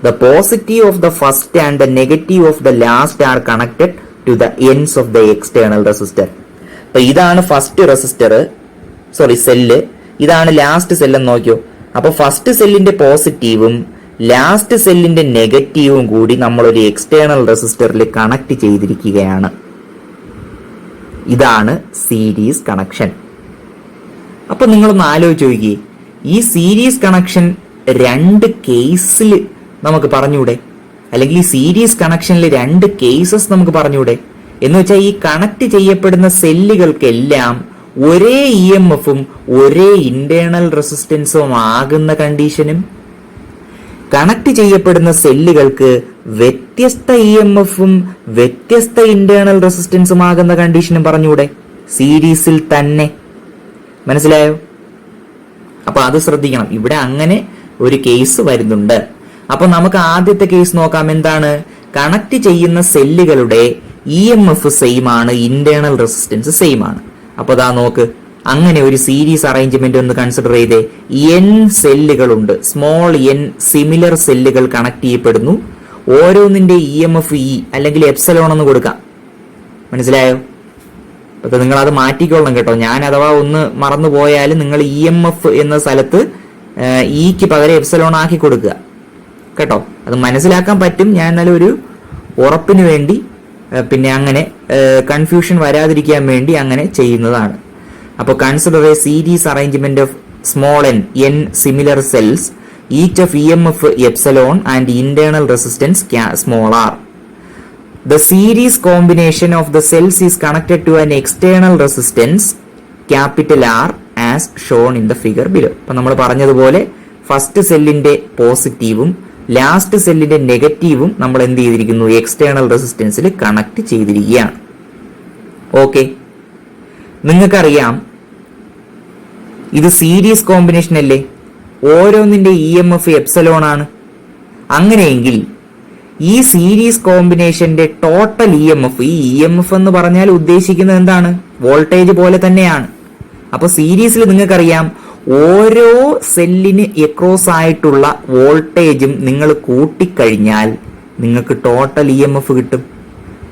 A: The positive of the first and the negative of the last are connected to the ends of the external resistor. അപ്പൊ ഇതാണ് first resistor, cell. ഇതാണ് last സെല്ലെന്ന് നോക്കിയോ. അപ്പൊ first സെല്ലിന്റെ പോസിറ്റീവും last സെല്ലിന്റെ നെഗറ്റീവും കൂടി നമ്മൾ ഒരു എക്സ്റ്റേണൽ റെസിസ്റ്ററിൽ കണക്ട് ചെയ്തിരിക്കുകയാണ്. ഇതാണ് സീരീസ് കണക്ഷൻ. അപ്പൊ നിങ്ങളൊന്ന് ആലോചിച്ച് നോക്കിയേ, ഈ സീരീസ് കണക്ഷൻ രണ്ട് കേസിൽ നമുക്ക് പറഞ്ഞൂടെ, അല്ലെങ്കിൽ ഈ സീരീസ് കണക്ഷനിൽ രണ്ട് കേസസ് നമുക്ക് പറഞ്ഞൂടെ? എന്ന് വെച്ചാൽ ഈ കണക്ട് ചെയ്യപ്പെടുന്ന സെല്ലുകൾക്കെല്ലാം ഒരേ ഇ എം എഫും ഒരേ ഇന്റേണൽ റെസിസ്റ്റൻസും ആകുന്ന കണ്ടീഷനും, കണക്ട് ചെയ്യപ്പെടുന്ന സെല്ലുകൾക്ക് വ്യത്യസ്ത ഇ എം എഫും വ്യത്യസ്ത ഇന്റേണൽ റെസിസ്റ്റൻസും ആകുന്ന കണ്ടീഷനും പറഞ്ഞൂടെ സീരീസിൽ തന്നെ? മനസ്സിലായോ? അപ്പൊ അത് ശ്രദ്ധിക്കണം, ഇവിടെ അങ്ങനെ ഒരു കേസ് വരുന്നുണ്ട്. അപ്പൊ നമുക്ക് ആദ്യത്തെ കേസ് നോക്കാം. എന്താണ്? കണക്ട് ചെയ്യുന്ന സെല്ലുകളുടെ ഇ എം എഫ് സെയിം ആണ്, ഇന്റേണൽ റെസിസ്റ്റൻസ് സെയിം ആണ്. അപ്പൊ ദാ നോക്ക്, അങ്ങനെ ഒരു സീരീസ് അറേഞ്ച്മെന്റ് ഒന്ന് കൺസിഡർ ചെയ്തേ. എൻ സെല്ലുകളുണ്ട്, സ്മോൾ എൻ സിമിലർ സെല്ലുകൾ കണക്ട് ചെയ്യപ്പെടുന്നു. ഓരോന്നിന്റെ ഇ എം എഫ് ഇ അല്ലെങ്കിൽ എപ്സലോൺ എന്ന് കൊടുക്കാം. മനസ്സിലായോ? അപ്പൊ നിങ്ങൾ അത് മാറ്റിക്കൊള്ളണം കേട്ടോ. ഞാൻ അഥവാ ഒന്ന് മറന്നു പോയാലും നിങ്ങൾ ഇ എം എഫ് എന്ന സ്ഥലത്ത് ഇക്ക് പകരം എപ്സലോൺ ആക്കി കൊടുക്കുക കേട്ടോ. അത് മനസ്സിലാക്കാൻ പറ്റും. ഞാൻ എന്നാലും ഒരു ഉറപ്പിന് വേണ്ടി, പിന്നെ അങ്ങനെ കൺഫ്യൂഷൻ വരാതിരിക്കാൻ വേണ്ടി അങ്ങനെ ചെയ്യുന്നതാണ്. അപ്പോൾ consider a series arrangement of small n similar cells, each of E M F epsilon and internal resistance small r. The series combination of the cells is connected to an external resistance capital R as shown in the figure below. അപ്പോൾ നമ്മൾ പറഞ്ഞതുപോലെ first സെല്ലിന്റെ പോസിറ്റീവും last സെല്ലിന്റെ നെഗറ്റീവും നമ്മൾ എന്ത് ചെയ്തിരിക്കുന്നു, എക്സ്റ്റേണൽ റെസിസ്റ്റൻസിൽ കണക്ട് ചെയ്തിരിക്കുകയാണ്. ഓക്കെ, നിങ്ങൾക്കറിയാം ഇത് സീരീസ് കോമ്പിനേഷൻ അല്ലേ, ഓരോന്നിന്റെ ഇ എം എഫ് എപ്സലോൺ ആണ്. അങ്ങനെയെങ്കിൽ ഈ സീരീസ് കോമ്പിനേഷന്റെ ടോട്ടൽ ഇ എം എഫ്, ഈ ഇ എം എഫ് എന്ന് പറഞ്ഞാൽ ഉദ്ദേശിക്കുന്നത് എന്താണ്, വോൾട്ടേജ് പോലെ തന്നെയാണ്. അപ്പൊ സീരീസിൽ നിങ്ങൾക്കറിയാം ഓരോ സെല്ലിന് എക്രോസ് ആയിട്ടുള്ള വോൾട്ടേജും നിങ്ങൾ കൂട്ടിക്കഴിഞ്ഞാൽ നിങ്ങൾക്ക് ടോട്ടൽ ഇ എം എഫ് കിട്ടും.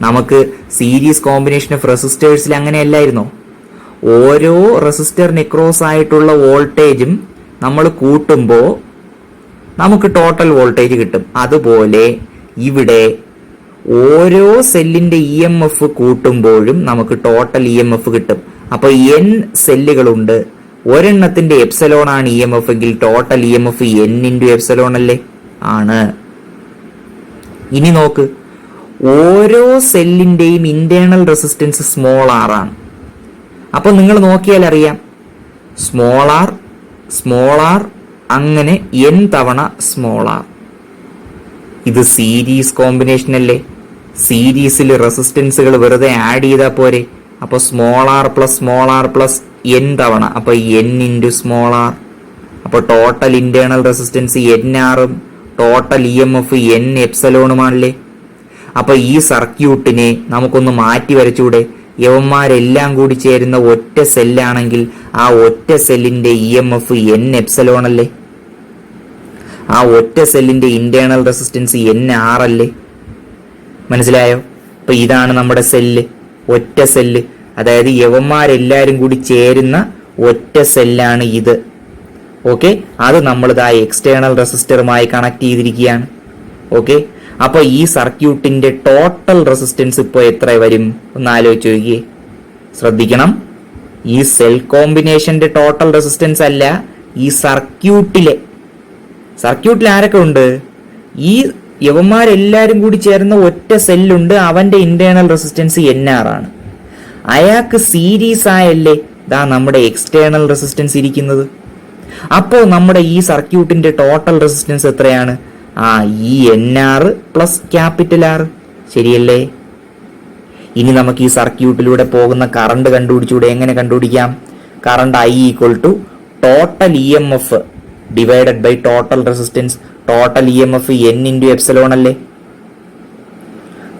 A: നമുക്ക് സീരീസ് കോമ്പിനേഷൻ ഓഫ് റെസിസ്റ്റേഴ്സിൽ അങ്ങനെയല്ലായിരുന്നോ? ഓരോ റെസിസ്റ്ററിന് എക്രോസ് ആയിട്ടുള്ള വോൾട്ടേജും നമ്മൾ കൂട്ടുമ്പോൾ നമുക്ക് ടോട്ടൽ വോൾട്ടേജ് കിട്ടും. അതുപോലെ ഇവിടെ ഓരോ സെല്ലിന്റെ EMF കൂട്ടുമ്പോഴും നമുക്ക് ടോട്ടൽ EMF കിട്ടും. അപ്പൊ n സെല്ലുകളുണ്ട്, ഒരെണ്ണത്തിന്റെ എപ്സലോൺ ആണ് EMF എങ്കിൽ total EMF n into epsilon അല്ലേ? ആണ്. ഇനി നോക്ക്, ഓരോ സെല്ലിന്റെയും ഇന്റേണൽ റെസിസ്റ്റൻസ് സ്മോൾ r ആണ്. അപ്പൊ നിങ്ങൾ നോക്കിയാൽ അറിയാം, സ്മോൾ r അങ്ങനെ n തവണ സ്മോൾ r. ഇത് സീരീസ് കോമ്പിനേഷൻ അല്ലേ? സീരീസിൽ റെസിസ്റ്റൻസുകൾ വെറുതെ ആഡ് ചെയ്താൽ പോരെ? അപ്പൊ സ്മോൾ r പ്ലസ് n തവണ, അപ്പൊ n ഇൻറ്റു സ്മോൾ r. അപ്പൊ ടോട്ടൽ ഇന്റേണൽ റെസിസ്റ്റൻസ് n ആറും ടോട്ടൽ EMF n എപ്സലോണുമാണല്ലേ? അപ്പൊ ഈ സർക്യൂട്ടിനെ നമുക്കൊന്ന് മാറ്റി വരച്ചൂടെ? യവന്മാരെല്ലാം കൂടി ചേരുന്ന ഒറ്റ സെല്ലാണെങ്കിൽ ആ ഒറ്റ സെല്ലിന്റെ EMF n എപ്സലോൺ അല്ലേ? ആ ഒറ്റ സെല്ലിന്റെ ഇന്റേണൽ റെസിസ്റ്റൻസ് n r അല്ലേ? മനസ്സിലായോ? അപ്പൊ ഇതാണ് നമ്മുടെ സെല്ല്, ഒറ്റ സെല്ല്. അതായത് യവന്മാരെല്ലാരും കൂടി ചേരുന്ന ഒറ്റ സെല്ലാണ് ഇത്. ഓക്കെ, അത് നമ്മൾ ഇതാ എക്സ്റ്റേണൽ റെസിസ്റ്ററുമായി കണക്ട് ചെയ്തിരിക്കുകയാണ്. ഓക്കെ, അപ്പൊ ഈ സർക്യൂട്ടിന്റെ ടോട്ടൽ റെസിസ്റ്റൻസ് ഇപ്പൊ എത്ര വരും ഒന്ന് ആലോചിച്ച് നോക്കിയേ. ശ്രദ്ധിക്കണം, ഈ സെൽ കോമ്പിനേഷന്റെ ടോട്ടൽ റെസിസ്റ്റൻസ് അല്ല, ഈ സർക്യൂട്ടിൽ ആരൊക്കെ ഉണ്ട്? ഈ യവന്മാരെല്ലാരും കൂടി ചേർന്ന ഒറ്റ സെല്ലുണ്ട്, അവന്റെ ഇന്റേണൽ റെസിസ്റ്റൻസ് NR ആണ്. അയാൾക്ക് സീരീസ് ആയല്ലേ ദാ നമ്മുടെ എക്സ്റ്റേണൽ റെസിസ്റ്റൻസ് ഇരിക്കുന്നത്. അപ്പോ നമ്മുടെ ഈ സർക്യൂട്ടിന്റെ ടോട്ടൽ റെസിസ്റ്റൻസ് എത്രയാണ്? ഈ NR പ്ലസ് ക്യാപിറ്റൽ R, ശരിയല്ലേ? ഇനി നമുക്ക് ഈ സർക്യൂട്ടിലൂടെ പോകുന്ന കറണ്ട് കണ്ടുപിടിച്ചൂടെ? എങ്ങനെ കണ്ടുപിടിക്കാം? Current I equal to total EMF divided by total resistance. Total EMF n into epsilon അല്ലേ?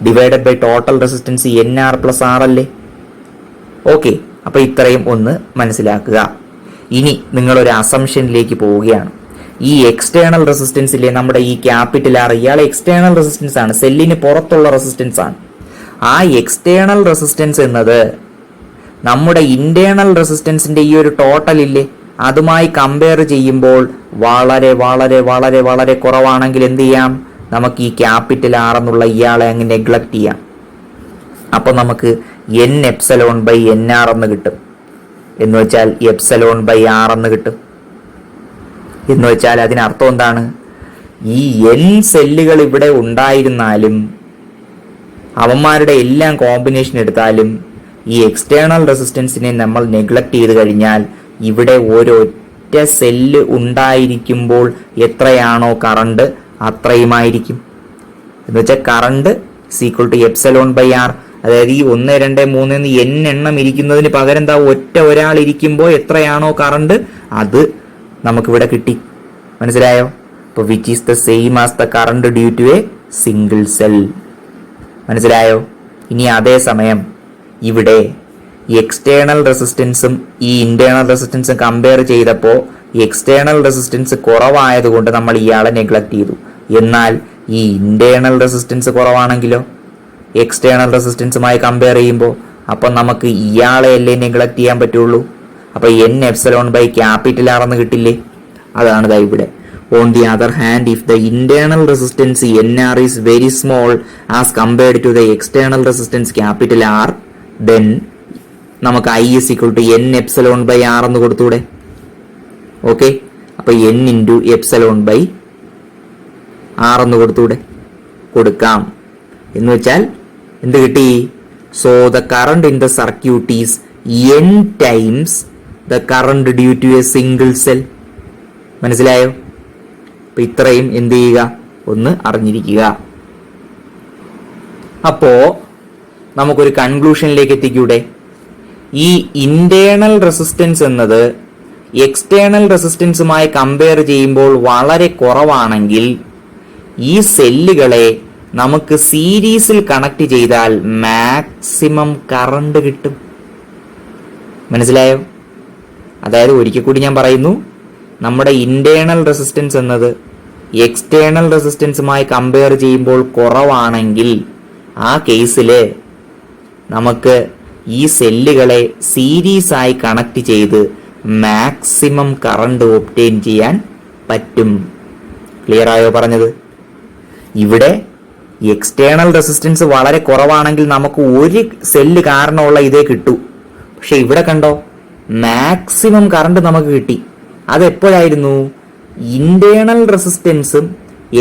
A: Divided by total resistance NR plus R അല്ലേ? ഓക്കെ, അപ്പൊ ഇത്രയും ഒന്ന് മനസ്സിലാക്കുക. ഇനി നിങ്ങളൊരു അസംഷനിലേക്ക് പോവുകയാണ്. ഈ എക്സ്റ്റേണൽ റെസിസ്റ്റൻസിലെ നമ്മുടെ ഈ ക്യാപിറ്റൽ R, ഇയാളെ എക്സ്റ്റേണൽ റെസിസ്റ്റൻസ് ആണ്, സെല്ലിന് പുറത്തുള്ള റെസിസ്റ്റൻസ് ആണ്. ആ എക്സ്റ്റേണൽ റെസിസ്റ്റൻസ് എന്നത് നമ്മുടെ ഇന്റേണൽ റെസിസ്റ്റൻസിന്റെ ഈ ഒരു ടോട്ടൽ ഇല്ലേ, അതുമായി കമ്പയർ ചെയ്യുമ്പോൾ വളരെ വളരെ വളരെ വളരെ കുറവാണെങ്കിൽ എന്ത് ചെയ്യാം? നമുക്ക് ഈ ക്യാപിറ്റൽ R എന്നുള്ള ഇയാളെ അങ്ങ് നെഗ്ലക്ട് ചെയ്യാം. അപ്പൊ നമുക്ക് n എപ്സലോൺ ബൈ NR എന്ന് കിട്ടും. എന്ന് വെച്ചാൽ എപ്സലോൺ ബൈ R എന്ന് കിട്ടും. എന്ന് വെച്ചാൽ അതിനർത്ഥം എന്താണ്? ഈ n സെല്ലുകൾ ഇവിടെ ഉണ്ടായിരുന്നാലും അവന്മാരുടെ എല്ലാം കോമ്പിനേഷൻ എടുത്താലും ഈ എക്സ്റ്റേണൽ റെസിസ്റ്റൻസിനെ നമ്മൾ നെഗ്ലക്ട് ചെയ്ത് കഴിഞ്ഞാൽ ഇവിടെ ഒരൊറ്റ സെല്ല് ഉണ്ടായിരിക്കുമ്പോൾ എത്രയാണോ കറണ്ട് അത്രയുമായിരിക്കും. എന്ന് വെച്ചാൽ current equal to epsilon by R. അതായത് ഈ 1, 2, 3 എന്ന് n എണ്ണം ഇരിക്കുന്നതിന് പകരം എന്താ ഒറ്റ ഒരാൾ ഇരിക്കുമ്പോൾ എത്രയാണോ കറണ്ട് അത് നമുക്കിവിടെ കിട്ടി. മനസ്സിലായോ? അപ്പോൾ which is the same as the current due to a single cell. മനസ്സിലായോ? ഇനി അതേ സമയം ഇവിടെ എക്സ്റ്റേണൽ റെസിസ്റ്റൻസും ഈ ഇന്റേണൽ റെസിസ്റ്റൻസും കമ്പയർ ചെയ്തപ്പോൾ എക്സ്റ്റേണൽ റെസിസ്റ്റൻസ് കുറവായതുകൊണ്ട് നമ്മൾ ഇയാളെ നെഗ്ലക്ട് ചെയ്തു. എന്നാൽ ഈ ഇന്റേണൽ റെസിസ്റ്റൻസ് കുറവാണെങ്കിലോ എക്സ്റ്റേണൽ റെസിസ്റ്റൻസുമായി കമ്പയർ ചെയ്യുമ്പോൾ അപ്പം നമുക്ക് ഇയാളെ അല്ലേ നെഗ്ലക്ട് ചെയ്യാൻ പറ്റുള്ളൂ. അപ്പൊ n epsilon by capital R എന്ന് കിട്ടില്ലേ? അതാണ് ദാ ഇവിടെ. On the other hand, if the internal resistance NR is very small as compared to the external resistance capital R, then നമുക്ക് I is equal to n epsilon by R എന്ന് കൊടുത്തൂടെ? Okay, അപ്പൊ n into epsilon by R എന്ന് കൊടുത്തൂടെ? കൊടുക്കാം. എന്ന് വെച്ചാൽ എന്ത് കിട്ടി? So the current in the circuit is n times the current due to a single cell. മനസ്സിലായോ? അപ്പൊ ഇത്രയും എന്ത് ചെയ്യുക? ഒന്ന് അറിഞ്ഞിരിക്കുക. അപ്പോ നമുക്കൊരു കൺക്ലൂഷനിലേക്ക് എത്തിക്കൂടെ? ഈ ഇന്റേണൽ റെസിസ്റ്റൻസ് എന്നത് എക്സ്റ്റേണൽ റെസിസ്റ്റൻസുമായി കമ്പയർ ചെയ്യുമ്പോൾ വളരെ കുറവാണെങ്കിൽ ഈ സെല്ലുകളെ നമുക്ക് സീരീസിൽ കണക്ട് ചെയ്താൽ മാക്സിമം കറണ്ട് കിട്ടും. മനസ്സിലായോ? അതായത് ഒരിക്കൽ കൂടി ഞാൻ പറയുന്നു, നമ്മുടെ ഇന്റേണൽ റെസിസ്റ്റൻസ് എന്നത് എക്സ്റ്റേണൽ റെസിസ്റ്റൻസുമായി കമ്പയർ ചെയ്യുമ്പോൾ കുറവാണെങ്കിൽ ആ കേസില് നമുക്ക് ഈ സെല്ലുകളെ സീരീസ് ആയി കണക്ട് ചെയ്ത് മാക്സിമം കറണ്ട് ഒബ്റ്റെയിൻ ചെയ്യാൻ പറ്റും. ക്ലിയർ ആയോ പറഞ്ഞത്? ഇവിടെ എക്സ്റ്റേണൽ റെസിസ്റ്റൻസ് വളരെ കുറവാണെങ്കിൽ നമുക്ക് ഒരു സെല്ല് കാരണമുള്ള ഇതേ കിട്ടൂ. പക്ഷെ ഇവിടെ കണ്ടോ, മാക്സിമം കറണ്ട് നമുക്ക് കിട്ടി. അതെപ്പോഴായിരുന്നു? ഇന്റേണൽ റെസിസ്റ്റൻസും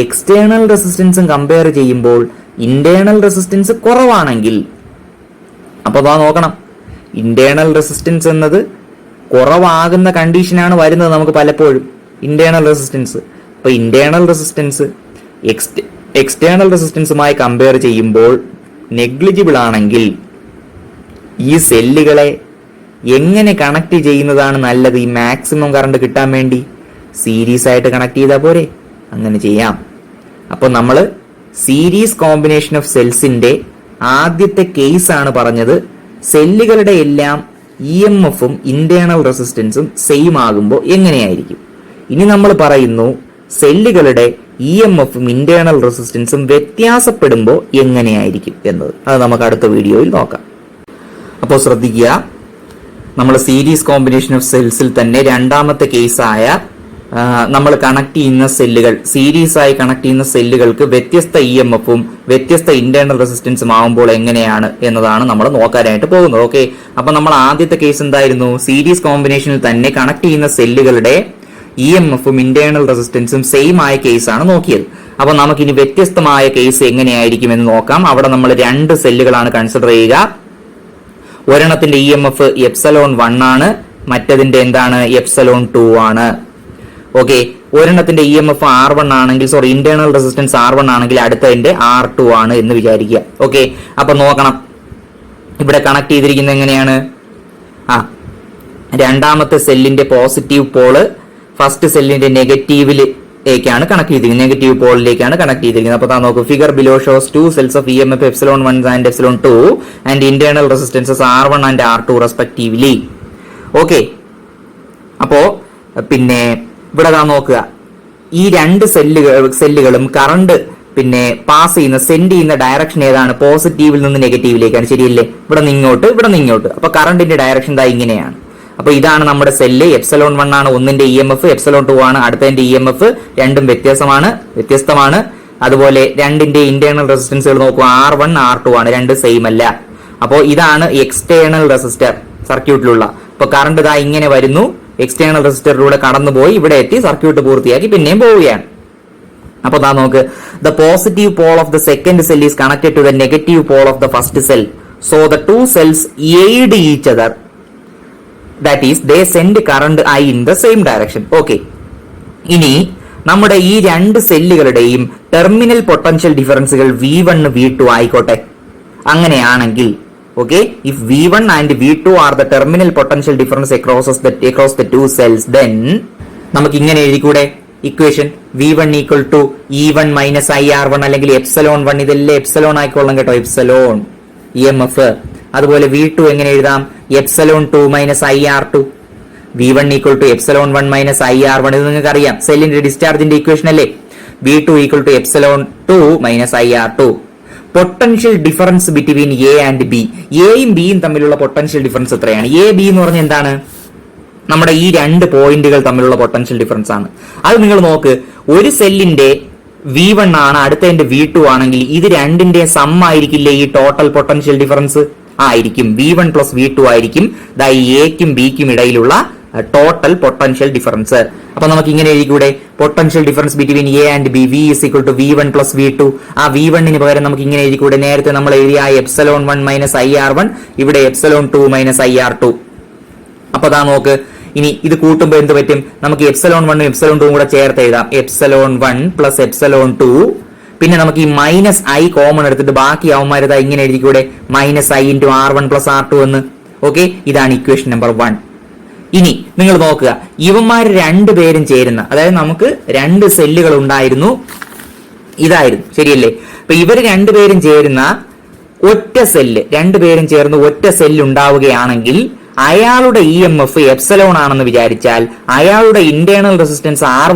A: എക്സ്റ്റേണൽ റെസിസ്റ്റൻസും കമ്പയർ ചെയ്യുമ്പോൾ ഇന്റേണൽ റെസിസ്റ്റൻസ് കുറവാണെങ്കിൽ, അപ്പൊ അതാ നോക്കണം, ഇന്റേണൽ റെസിസ്റ്റൻസ് എന്നത് കുറവാകുന്ന കണ്ടീഷനാണ് വരുന്നത് നമുക്ക് പലപ്പോഴും. ഇന്റേണൽ റെസിസ്റ്റൻസ്, അപ്പൊ ഇന്റേണൽ റെസിസ്റ്റൻസ് എക്സ്റ്റേണൽ റെസിസ്റ്റൻസുമായി കമ്പയർ ചെയ്യുമ്പോൾ നെഗ്ലിജിബിൾ ആണെങ്കിൽ ഈ സെല്ലുകളെ എങ്ങനെ കണക്ട് ചെയ്യുന്നതാണ് നല്ലത്? ഈ മാക്സിമം കറണ്ട് കിട്ടാൻ വേണ്ടി സീരീസ് ആയിട്ട് കണക്ട് ചെയ്താൽ പോരെ? അങ്ങനെ ചെയ്യാം. അപ്പൊ നമ്മൾ സീരീസ് കോമ്പിനേഷൻ ഓഫ് സെൽസിന്റെ ആദ്യത്തെ കേസ് ആണ് പറഞ്ഞത്. സെല്ലുകളുടെ എല്ലാം EMFഉം ഇന്റേണൽ റെസിസ്റ്റൻസും സെയിം ആകുമ്പോൾ എങ്ങനെയായിരിക്കും. ഇനി നമ്മൾ പറയുന്നു സെല്ലുകളുടെ EMFഉം ഇന്റേണൽ റെസിസ്റ്റൻസും വ്യത്യാസപ്പെടുമ്പോൾ എങ്ങനെയായിരിക്കും എന്നത്. അത് നമുക്ക് അടുത്ത വീഡിയോയിൽ നോക്കാം. അപ്പോൾ ശ്രദ്ധിക്കുക, നമ്മൾ സീരീസ് കോമ്പിനേഷൻ ഓഫ് സെൽസിൽ തന്നെ രണ്ടാമത്തെ കേസായ നമ്മൾ കണക്ട് ചെയ്യുന്ന സെല്ലുകൾ, സീരീസ് ആയി കണക്ട് ചെയ്യുന്ന സെല്ലുകൾക്ക് വ്യത്യസ്ത EMFഉം വ്യത്യസ്ത ഇന്റേണൽ റെസിസ്റ്റൻസും ആവുമ്പോൾ എങ്ങനെയാണ് എന്നതാണ് നമ്മൾ നോക്കാനായിട്ട് പോകുന്നത്. ഓക്കെ, അപ്പൊ നമ്മൾ ആദ്യത്തെ കേസ് എന്തായിരുന്നു? സീരീസ് കോമ്പിനേഷനിൽ തന്നെ കണക്ട് ചെയ്യുന്ന സെല്ലുകളുടെ EMFഉം ഇന്റേണൽ റെസിസ്റ്റൻസും സെയിം ആയ കേസാണ് നോക്കിയത്. അപ്പൊ നമുക്കിനി വ്യത്യസ്തമായ കേസ് എങ്ങനെയായിരിക്കും എന്ന് നോക്കാം. അവിടെ നമ്മൾ രണ്ട് സെല്ലുകളാണ് കൺസിഡർ ചെയ്യുക. ഒരെണ്ണത്തിന്റെ EMF ε1 ആണ്, മറ്റതിന്റെ എന്താണ്? ε2 ആണ്. ഓക്കെ, ഒരെണ്ണത്തിന്റെ EMF R1 ആണെങ്കിൽ, ഇന്റേണൽ റെസിസ്റ്റൻസ് R1 ആണെങ്കിൽ അടുത്തതിന്റെ R2 ആണ് എന്ന് വിചാരിക്കുക. ഓക്കെ, അപ്പൊ നോക്കണം ഇവിടെ കണക്ട് ചെയ്തിരിക്കുന്നത് എങ്ങനെയാണ്? രണ്ടാമത്തെ സെല്ലിന്റെ പോസിറ്റീവ് പോള് ഫസ്റ്റ് സെല്ലിന്റെ നെഗറ്റീവിലേക്കാണ് കണക്ട് ചെയ്തിരിക്കുന്നത്, നെഗറ്റീവ് പോളിലേക്കാണ് കണക്ട് ചെയ്തിരിക്കുന്നത്. അപ്പൊ നോക്കൂ, figure below shows two cells of EMF ε1 and ε2 and internal resistances R1 and R2 respectively. Okay, അപ്പോ പിന്നെ ഇവിടെ നോക്കുക, ഈ രണ്ട് സെല്ലുകളും കറണ്ട് പാസ് ചെയ്യുന്ന സെൻഡ് ചെയ്യുന്ന ഡയറക്ഷൻ ഏതാണ്? പോസിറ്റീവിൽ നിന്ന് നെഗറ്റീവിലേക്കാണ്, ശരിയല്ലേ? ഇവിടെ നിങ്ങോട്ട്, ഇവിടെ നിങ്ങോട്ട്. അപ്പൊ കറണ്ടിന്റെ ഡയറക്ഷൻ ദാ ഇങ്ങനെയാണ്. അപ്പൊ ഇതാണ് നമ്മുടെ സെല്ല്. ε1 ആണ് ഒന്നിന്റെ EMF, ε2 ആണ് അടുത്തതിന്റെ EMF. രണ്ടും വ്യത്യസ്തമാണ്. അതുപോലെ രണ്ടിന്റെ ഇന്റേണൽ റെസിസ്റ്റൻസുകൾ നോക്കുക, R1 R2 ആണ്, രണ്ട് സെയിം അല്ല. അപ്പോ ഇതാണ് എക്സ്റ്റേണൽ റെസിസ്റ്റർ സർക്യൂട്ടിലുള്ള. അപ്പൊ കറണ്ട് ദാ ഇങ്ങനെ വരുന്നു, എക്സ്റ്റേണൽ റെസിസ്റ്ററിലൂടെ കടന്നുപോയി ഇവിടെ എത്തി, സർക്യൂട്ട് പൂർത്തിയാക്കി പിന്നെയും പോവുകയാണ്. അപ്പൊ ദാ നോക്ക്, the positive pole of the second cell is connected to the negative pole of the first cell. So the two cells aid each other, that is they send current I in the same direction. Okay, ഇനി നമ്മുടെ ഈ രണ്ട് സെല്ലുകളുടെയും terminal potential ഡിഫറൻസുകൾ V1 V2 ആയിക്കോട്ടെ. അങ്ങനെയാണെങ്കിൽ okay, if V1 and V2 are the terminal potential difference across the two cells, then നമുക്ക് ഇങ്ങനെ എഴുതിക്കൂടെ equation? V1 equal to E1 minus IR1 അല്ലെങ്കിൽ ε1, ഇതെല്ലാം എപ്സലോൺ ആയിക്കോളാം കേട്ടോ, എപ്സലോൺ EMF. അതുപോലെ V2 എങ്ങനെ എഴുതാം? ε2 minus IR2. V1 equal to ε1 minus IR1, ഇത് നിങ്ങൾക്ക് അറിയാം, സെല്ലിന്റെ ഡിസ്ചാർജിന്റെ ഇക്വേഷൻ അല്ലേ? V2 equal to ε2 minus IR2. Potential difference between A and B, എയും ബിയും തമ്മിലുള്ള പൊട്ടൻഷ്യൽ ഡിഫറൻസ് എത്രയാണ്? എ ബി എന്ന് പറഞ്ഞാൽ എന്താണ്? നമ്മുടെ ഈ രണ്ട് പോയിന്റുകൾ തമ്മിലുള്ള പൊട്ടൻഷ്യൽ ഡിഫറൻസ് ആണ്. അത് നിങ്ങൾ നോക്ക്, ഒരു സെല്ലിന്റെ V1 ആണ്, അടുത്തതിന്റെ V2 ആണെങ്കിൽ ഇത് രണ്ടിന്റെ സം ആയിരിക്കില്ലേ ഈ ടോട്ടൽ പൊട്ടൻഷ്യൽ ഡിഫറൻസ്? ആയിരിക്കും. V1 പ്ലസ് V2 ആയിരിക്കും എക്കും ബിക്കും ഇടയിലുള്ള ടോട്ടൽ പൊട്ടൻഷ്യൽ ഡിഫറൻസ്. അപ്പൊ നമുക്ക് ഇങ്ങനെ എഴുതിക്കൂടെ? Potential difference between A and B, V is equal to V1 plus V2. ആ V1 പകരം നമുക്ക് ഇങ്ങനെ എഴുതിക്കൂടെ? നേരത്തെ നമ്മൾ എഴുതിയ ε1 മൈനസ് IR1, ഇവിടെ ε2 മൈനസ് IR2. അപ്പൊ അതാ നോക്ക്, ഇനി ഇത് കൂട്ടുമ്പോൾ എന്ത് പറ്റും? നമുക്ക് ε1 ε2 കൂടെ ചേർത്ത് എഴുതാം, ε1 പ്ലസ് ε2. പിന്നെ നമുക്ക് ഈ മൈനസ് I കോമൺ എടുത്തിട്ട് ബാക്കി അവന്മാരതാ ഇങ്ങനെ എഴുതിക്കൂടെ? Minus I into R1 plus R2 എന്ന്. ഓക്കെ, ഇതാണ് ഇക്വേഷൻ നമ്പർ 1. ഇനി നിങ്ങൾ നോക്കുക, ഇവന്മാർ രണ്ടുപേരും ചേരുന്ന, അതായത് നമുക്ക് രണ്ട് സെല്ലുകൾ ഉണ്ടായിരുന്നു, ഇതായിരുന്നു, ശരിയല്ലേ? അപ്പൊ ഇവർ രണ്ടുപേരും ചേരുന്ന ഒറ്റ സെല്ല്, രണ്ടുപേരും ചേർന്ന് ഒറ്റ സെല്ല് ഉണ്ടാവുകയാണെങ്കിൽ അയാളുടെ EMF എപ്സലോൺ ആണെന്ന് വിചാരിച്ചാൽ, അയാളുടെ ഇന്റേണൽ റെസിസ്റ്റൻസ് R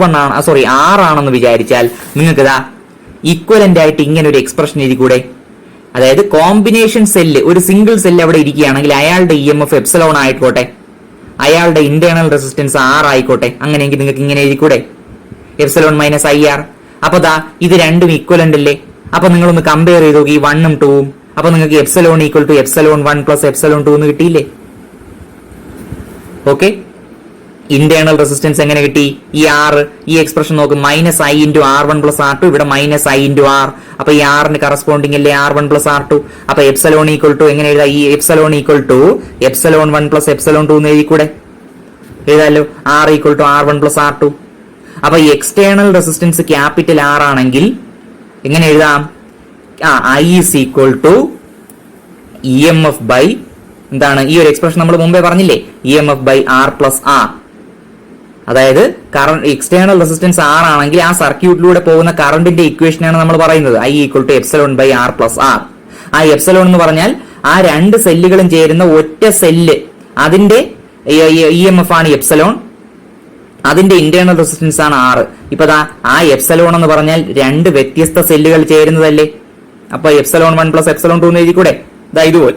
A: ആണെന്ന് വിചാരിച്ചാൽ, നിങ്ങൾക്ക് ഇതാ ഈക്വലന്റ് ആയിട്ട് ഇങ്ങനെ ഒരു എക്സ്പ്രഷൻ എഴുതിക്കൂടെ? അതായത് കോമ്പിനേഷൻ സെല്ല്, ഒരു സിംഗിൾ സെല്ല് അവിടെ ഇരിക്കുകയാണെങ്കിൽ അയാളുടെ EMF എപ്സലോൺ ആയിക്കോട്ടെ, അയാളുടെ ഇന്റേണൽ റെസിസ്റ്റൻസ് R ആയിക്കോട്ടെ. അങ്ങനെയെങ്കിൽ നിങ്ങൾക്ക് ഇങ്ങനെ എഴുതിക്കൂടെ? ε മൈനസ് IR. അപ്പൊ ദാ ഇത് രണ്ടും ഈക്വലന്റ് അല്ലേ? അപ്പൊ നിങ്ങളൊന്ന് കമ്പയർ ചെയ്ത് നോക്കി 1 ഉം 2 ഉം. അപ്പൊ നിങ്ങൾക്ക് epsilon equal to epsilon 1 plus epsilon 2 എന്ന് കിട്ടിയില്ലേ? ഓക്കെ, ഇന്റേണൽ റെസിസ്റ്റൻസ് എങ്ങനെ കിട്ടി? ഈ ഈ എക്സ്പ്രഷൻ നോക്ക്, -i×r1 + r2, ഇവിടെ -i×r. അപ്പൊ ഈ ആറിന് കറസ്പോണ്ടിങ് അല്ലേ r1 + r2. അപ്പൊ എപ്സലോൺ ഈക്വൽ ടു എങ്ങനെ എഴുതാം? ഈ epsilon equal to epsilon 1 + epsilon 2 എന്ന് എഴുതിക്കൂടെ? എഴുതാലോ, r equal to r1 + r2. അപ്പൊ ഈ എക്സ്റ്റേണൽ റെസിസ്റ്റൻസ് ക്യാപിറ്റൽ R ആണെങ്കിൽ എങ്ങനെ എഴുതാം? I is equal to EMF by എന്താണ്? ഈ ഒരു എക്സ്പ്രഷൻ നമ്മൾ മുമ്പേ പറഞ്ഞില്ലേ, EMF by R plus R. അതായത് എക്സ്റ്റേണൽ റെസിസ്റ്റൻസ് R ആണെങ്കിൽ ആ സർക്യൂട്ടിലൂടെ പോകുന്ന കറണ്ടിന്റെ ഇക്വേഷനാണ് നമ്മൾ പറയുന്നത് I equal to epsilon by R plus R. ആ എപ്സലോൺ എന്ന് പറഞ്ഞാൽ ആ രണ്ട് സെല്ലുകളും ചേരുന്ന ഒറ്റ സെല്ല്, അതിന്റെ EMF ആണ് എപ്സലോൺ, അതിന്റെ ഇന്റേണൽ റെസിസ്റ്റൻസ് ആണ് R. ഇപ്പൊ ആ എപ്സലോൺ എന്ന് പറഞ്ഞാൽ രണ്ട് വ്യത്യസ്ത സെല്ലുകൾ ചേരുന്നതല്ലേ? അപ്പൊ എപ്സലോൺ 1 + എപ്സലോൺ 2 എന്ന് എഴുതിക്കൂടെ? ഇതുപോലെ.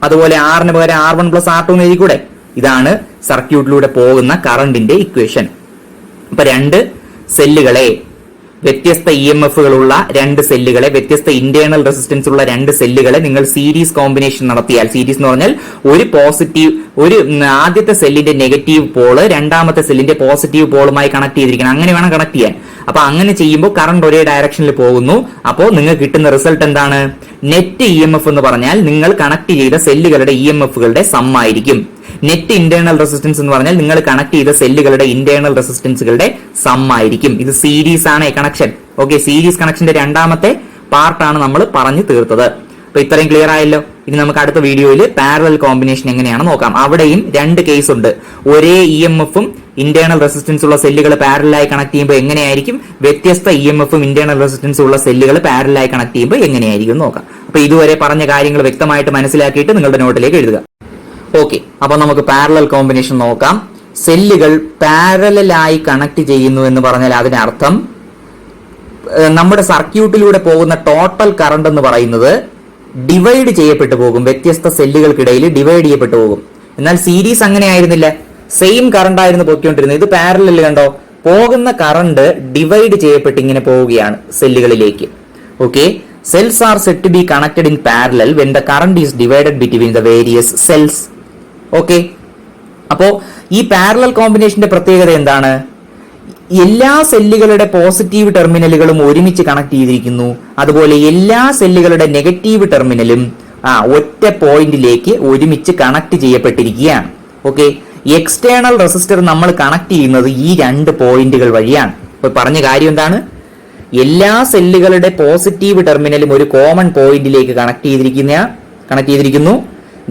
A: അതുപോലെ ആറിന് പകരം R1 + R2 എന്ന് എഴുതിക്കൂടെ? ഇതാണ് സർക്യൂട്ടിലൂടെ പോകുന്ന കറണ്ടിന്റെ ഇക്വേഷൻ. അപ്പൊ രണ്ട് സെല്ലുകളെ, വ്യത്യസ്ത EMFകളുള്ള രണ്ട് സെല്ലുകളെ, വ്യത്യസ്ത ഇന്റേണൽ റെസിസ്റ്റൻസ് ഉള്ള രണ്ട് സെല്ലുകളെ നിങ്ങൾ സീരീസ് കോമ്പിനേഷൻ നടത്തിയാൽ, സീരീസ് എന്ന് പറഞ്ഞാൽ ഒരു ആദ്യത്തെ സെല്ലിന്റെ നെഗറ്റീവ് പോള് രണ്ടാമത്തെ സെല്ലിന്റെ പോസിറ്റീവ് പോളുമായി കണക്ട് ചെയ്തിരിക്കണം. അങ്ങനെ വേണം കണക്ട് ചെയ്യാൻ. അപ്പൊ അങ്ങനെ ചെയ്യുമ്പോൾ കറണ്ട് ഒരേ ഡയറക്ഷനിൽ പോകുന്നു. അപ്പോൾ നിങ്ങൾക്ക് കിട്ടുന്ന റിസൾട്ട് എന്താണ്? നെറ്റ് EMF എന്ന് പറഞ്ഞാൽ നിങ്ങൾ കണക്ട് ചെയ്ത സെല്ലുകളുടെ EMFകളുടെ സം ആയിരിക്കും. നെറ്റ് ഇന്റേണൽ റെസിസ്റ്റൻസ് എന്ന് പറഞ്ഞാൽ നിങ്ങൾ കണക്ട് ചെയ്ത സെല്ലുകളുടെ ഇന്റേണൽ റെസിസ്റ്റൻസുകളുടെ സം ആയിരിക്കും. ഇത് സീരീസ് ആണ് കണക്ഷൻ. ഓക്കെ, സീരീസ് കണക്ഷന്റെ രണ്ടാമത്തെ പാർട്ടാണ് നമ്മൾ പറഞ്ഞു തീർത്തത്. അപ്പൊ ഇത്രയും ക്ലിയർ ആയല്ലോ. ഇനി നമുക്ക് അടുത്ത വീഡിയോയിൽ പാരലൽ കോമ്പിനേഷൻ എങ്ങനെയാണ് നോക്കാം. അവിടെയും രണ്ട് കേസ് ഉണ്ട്. ഒരേ EMFഉം ഇന്റേണൽ റെസിസ്റ്റൻസ് ഉള്ള സെല്ലുകൾ പാരലായി കണക്ട് ചെയ്യുമ്പോൾ എങ്ങനെയായിരിക്കും, വ്യത്യസ്ത EMFഉം ഇന്റേണൽ റെസിസ്റ്റൻസ് ഉള്ള സെല്ലുകൾ പാരലായി കണക്ട് ചെയ്യുമ്പോൾ എങ്ങനെയായിരിക്കും നോക്കാം. അപ്പൊ ഇതുവരെ പറഞ്ഞ കാര്യങ്ങൾ വ്യക്തമായിട്ട് മനസ്സിലാക്കിയിട്ട് നിങ്ങളുടെ നോട്ടിലേക്ക് എഴുതുക. ഓക്കെ, അപ്പൊ നമുക്ക് പാരലൽ കോമ്പിനേഷൻ നോക്കാം. സെല്ലുകൾ പാരലായി കണക്ട് ചെയ്യുന്നു എന്ന് പറഞ്ഞാൽ അതിനർത്ഥം നമ്മുടെ സർക്യൂട്ടിലൂടെ പോകുന്ന ടോട്ടൽ കറണ്ട് എന്ന് പറയുന്നത് ഡിവൈഡ് ചെയ്യപ്പെട്ടു പോകും, വ്യത്യസ്ത സെല്ലുകൾക്കിടയിൽ ഡിവൈഡ് ചെയ്യപ്പെട്ടു പോകും. എന്നാൽ സീരീസ് അങ്ങനെ ആയിരുന്നില്ല, സെയിം കറണ്ട് ആയിരുന്നു പോയിക്കൊണ്ടിരുന്നത്. ഇത് പാരലൽ കണ്ടോ, പോകുന്ന കറണ്ട് ഡിവൈഡ് ചെയ്യപ്പെട്ട് ഇങ്ങനെ പോവുകയാണ് സെല്ലുകളിലേക്ക്. Okay, cells are said to be connected in parallel when the current is divided between the various cells. Okay, അപ്പോ ഈ പാരലൽ കോമ്പിനേഷന്റെ പ്രത്യേകത എന്താണ്? എല്ലാ സെല്ലുകളുടെ പോസിറ്റീവ് ടെർമിനലുകളും ഒരുമിച്ച് കണക്ട് ചെയ്തിരിക്കുന്നു. അതുപോലെ എല്ലാ സെല്ലുകളുടെ നെഗറ്റീവ് ടെർമിനലും ഒറ്റ പോയിന്റിലേക്ക് ഒരുമിച്ച് കണക്ട് ചെയ്യപ്പെട്ടിരിക്കുകയാണ്. ഓക്കെ, എക്സ്റ്റേണൽ റെസിസ്റ്റർ നമ്മൾ കണക്ട് ചെയ്യുന്നത് ഈ രണ്ട് പോയിന്റുകൾ വഴിയാണ്. അപ്പൊ പറഞ്ഞ കാര്യം എന്താണ്? എല്ലാ സെല്ലുകളുടെ പോസിറ്റീവ് ടെർമിനലും ഒരു കോമൺ പോയിന്റിലേക്ക് കണക്ട് ചെയ്തിരിക്കുന്നു.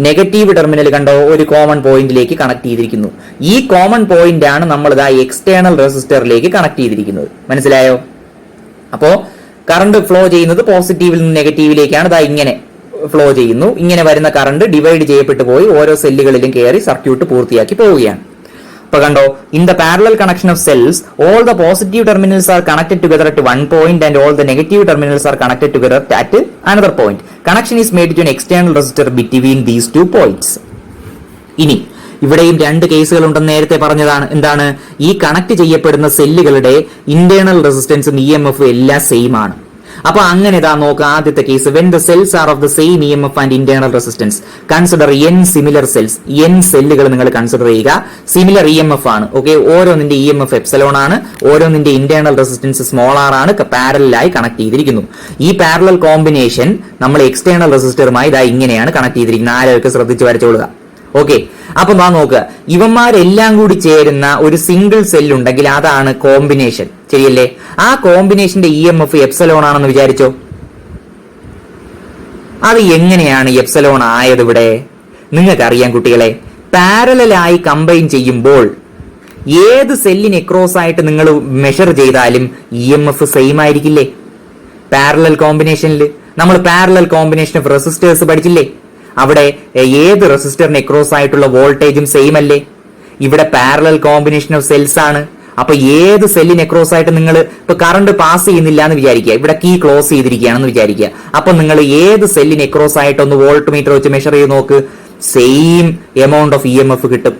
A: നെഗറ്റീവ് ടെർമിനൽ കണ്ടോ, ഒരു കോമൺ പോയിന്റിലേക്ക് കണക്ട് ചെയ്തിരിക്കുന്നു. ഈ കോമൺ പോയിന്റ് ആണ് നമ്മൾ എക്സ്റ്റേണൽ റെസിസ്റ്ററിലേക്ക് കണക്ട് ചെയ്തിരിക്കുന്നത്. മനസ്സിലായോ? അപ്പോ കറണ്ട് ഫ്ലോ ചെയ്യുന്നത് പോസിറ്റീവിൽ നിന്ന് നെഗറ്റീവിലേക്കാണ്. ഇങ്ങനെ ഫ്ലോ ചെയ്യുന്നു. ഇങ്ങനെ വരുന്ന കറണ്ട് ഡിവൈഡ് ചെയ്യപ്പെട്ടു പോയി ഓരോ സെല്ലുകളിലും കയറി സർക്യൂട്ട് പൂർത്തിയാക്കി പോവുകയാണ്. ഇപ്പൊ കണ്ടോ, in the parallel connection of cells all the positive terminals are connected together at one point and all the negative terminals are connected together at another point. Connection is made to an external resistor between these two points. ഇനി ഇവിടെയും രണ്ട് കേസുകൾ ഉണ്ടെന്ന് നേരത്തെ പറഞ്ഞതാണ്. എന്താണ്? ഈ connect ചെയ്യപ്പെടുന്ന സെല്ലുകളുടെ ഇന്റേണൽ റെസിസ്റ്റൻസും EMF എല്ലാം സെയിം ആണ്. അപ്പൊ അങ്ങനെ നോക്കുക. ആദ്യത്തെ case, when the cells are of the same EMF and internal resistance consider n similar cells. n സെല്ലുകൾ നിങ്ങൾ കൺസിഡർ ചെയ്യുക. സിമിലർ EMF ആണ്. ഓക്കെ, ഓരോന്നിന്റെ EMF എപ്സലോൺ ആണ്, ഓരോന്നിന്റെ ഇന്റേണൽ റെസിസ്റ്റൻസ് സ്മോൾ r ആണ്, പാരലായി കണക്ട് ചെയ്തിരിക്കുന്നു. ഈ പാരലൽ കോമ്പിനേഷൻ നമ്മൾ എക്സ്റ്റേണൽ റെസിസ്റ്ററുമായി ഇങ്ങനെയാണ് കണക്ട് ചെയ്തിരിക്കുന്നത്. ആരൊക്കെ ശ്രദ്ധിച്ച് വരച്ചോളുക. ഓക്കെ, അപ്പൊ നോക്കുക, ഇവന്മാരെല്ലാം കൂടി ചേരുന്ന ഒരു സിംഗിൾ സെല്ലുണ്ടെങ്കിൽ അതാണ് കോമ്പിനേഷൻ. ശരിയല്ലേ? ആ കോമ്പിനേഷന്റെ EMF എപ്സലോൺ ആണെന്ന് വിചാരിച്ചോ. അത് എങ്ങനെയാണ് എപ്സലോൺ ആയത്? ഇവിടെ നിങ്ങൾക്കറിയാം കുട്ടികളെ, പാരലലായി കമ്പൈൻ ചെയ്യുമ്പോൾ ഏത് സെല്ലിന് എക്രോസ് ആയിട്ട് നിങ്ങൾ മെഷർ ചെയ്താലും EMF സെയിം ആയിരിക്കില്ലേ? പാരലൽ കോമ്പിനേഷനിൽ നമ്മൾ പാരലൽ കോമ്പിനേഷൻ ഓഫ് റെസിസ്റ്റേഴ്സ് പഠിച്ചില്ലേ? അവിടെ ഏത് റെസിസ്റ്ററിന് എക്രോസ് ആയിട്ടുള്ള വോൾട്ടേജും സെയിം അല്ലേ? ഇവിടെ പാരലൽ കോമ്പിനേഷൻ ഓഫ് സെൽസ് ആണ്. അപ്പൊ ഏത് സെല്ലിന് എക്രോസ് ആയിട്ട് നിങ്ങൾ ഇപ്പൊ കറണ്ട് പാസ് ചെയ്യുന്നില്ല എന്ന് വിചാരിക്കുക, ഇവിടെ കീ ക്ലോസ് ചെയ്തിരിക്കുകയാണെന്ന് വിചാരിക്കുക. അപ്പൊ നിങ്ങൾ ഏത് സെല്ലിന് എക്രോസ് ആയിട്ട് ഒന്ന് വോൾട്ട് മീറ്റർ വെച്ച് മെഷർ ചെയ്ത് നോക്ക്, സെയിം എമൗണ്ട് ഓഫ് EMF കിട്ടും.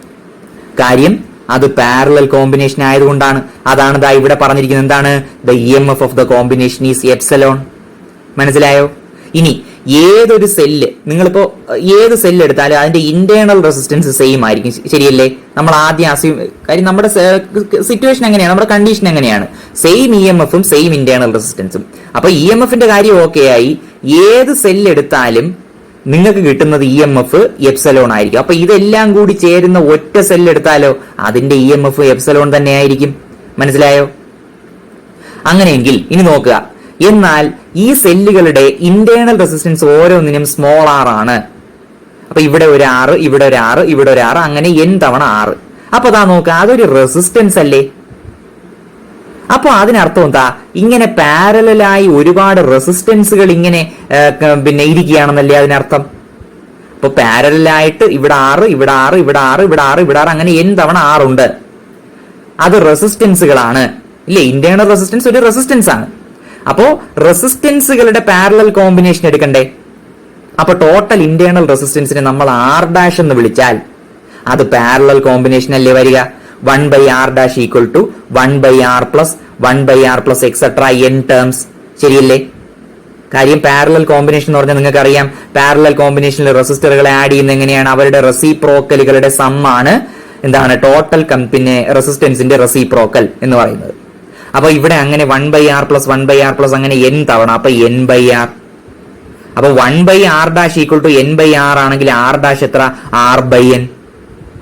A: കാര്യം അത് പാരലൽ കോമ്പിനേഷൻ ആയതുകൊണ്ടാണ്. അതാണ് ഇവിടെ പറഞ്ഞിരിക്കുന്നത്. എന്താണ്? The EMF of the combination is epsilon. മനസ്സിലായോ? ഇനി ഏതൊരു സെല്ല്, നിങ്ങളിപ്പോ ഏത് സെല്ല് എടുത്താലും അതിന്റെ ഇന്റേണൽ റെസിസ്റ്റൻസ് സെയിം ആയിരിക്കും, ശരിയല്ലേ? നമ്മൾ ആദ്യം കാര്യം നമ്മുടെ സിറ്റുവേഷൻ എങ്ങനെയാണ്, നമ്മുടെ കണ്ടീഷൻ എങ്ങനെയാണ്, സെയിം ഇ എം എഫും സെയിം ഇന്റേണൽ റെസിസ്റ്റൻസും. അപ്പൊ ഇ എം എഫിന്റെ കാര്യം ഓക്കെ ആയി. ഏത് സെല്ല് എടുത്താലും നിങ്ങൾക്ക് കിട്ടുന്നത് ഇ എം എഫ് എപ്സലോൺ ആയിരിക്കും. അപ്പൊ ഇതെല്ലാം കൂടി ചേരുന്ന ഒറ്റ സെല്ല് എടുത്താലോ അതിന്റെ ഇ എം എഫ് എപ്സലോൺ തന്നെ ആയിരിക്കും. മനസ്സിലായോ? അങ്ങനെയെങ്കിൽ ഇനി നോക്കുക, എന്നാൽ ഈ സെല്ലുകളുടെ ഇന്റേണൽ റെസിസ്റ്റൻസ് ഓരോന്നിനും സ്മോൾ ആർ ആണ്. അപ്പൊ ഇവിടെ ഒരു 6, ഇവിടെ ഒരു 6, ഇവിടെ ഒരു 6, അങ്ങനെ n തവണ 6. അപ്പൊ അതാ നോക്കുക, അതൊരു റെസിസ്റ്റൻസ് അല്ലേ? അപ്പൊ അതിനർത്ഥം എന്താ, ഇങ്ങനെ പാരലായി ഒരുപാട് റെസിസ്റ്റൻസുകൾ ഇങ്ങനെ പിന്നെ ഇരിക്കുകയാണെന്നല്ലേ അതിനർത്ഥം. അപ്പൊ പാരലായിട്ട് ഇവിടെ 6, ഇവിടെ 6, ഇവിടെ 6, ഇവിടെ 6, ഇവിടെ 6, അങ്ങനെ n തവണ 6 ഉണ്ട്. അത് റെസിസ്റ്റൻസുകളാണ് ഇല്ലേ? ഇന്റേണൽ റെസിസ്റ്റൻസ് ഒരു റെസിസ്റ്റൻസ് ആണ്. അപ്പോ റെസിസ്റ്റൻസുകളുടെ പാരലൽ കോമ്പിനേഷൻ എടുക്കണ്ടേ? അപ്പൊ ടോട്ടൽ ഇന്റേണൽ റെസിസ്റ്റൻസിനെ നമ്മൾ ആർ ഡാഷ് എന്ന് വിളിച്ചാൽ അത് പാരലൽ കോമ്പിനേഷൻ അല്ലേ വരിക? 1/r dash equal to 1/r plus 1/r plus etcetera n terms, ശരിയല്ലേ? കാര്യം പാരലൽ കോമ്പിനേഷൻ എന്ന് പറഞ്ഞാൽ നിങ്ങൾക്ക് അറിയാം, പാരലൽ കോമ്പിനേഷനിൽ റെസിസ്റ്ററുകളെ ആഡ് ചെയ്യുന്ന എങ്ങനെയാണ്? അവരുടെ റെസിപ്രോക്കലുകളുടെ സം ആണ് എന്താണ് ടോട്ടൽ പിന്നെ റെസിസ്റ്റൻസിന്റെ റെസിപ്രോക്കൽ എന്ന് പറയുന്നത്. അപ്പൊ ഇവിടെ അങ്ങനെ 1/r പ്ലസ് 1/r പ്ലസ് അങ്ങനെ n തവണ, അപ്പൊ n/r. അപ്പൊ 1/r dash equal to n/r ആണെങ്കിൽ r ഡാഷ് എത്ര? r/n.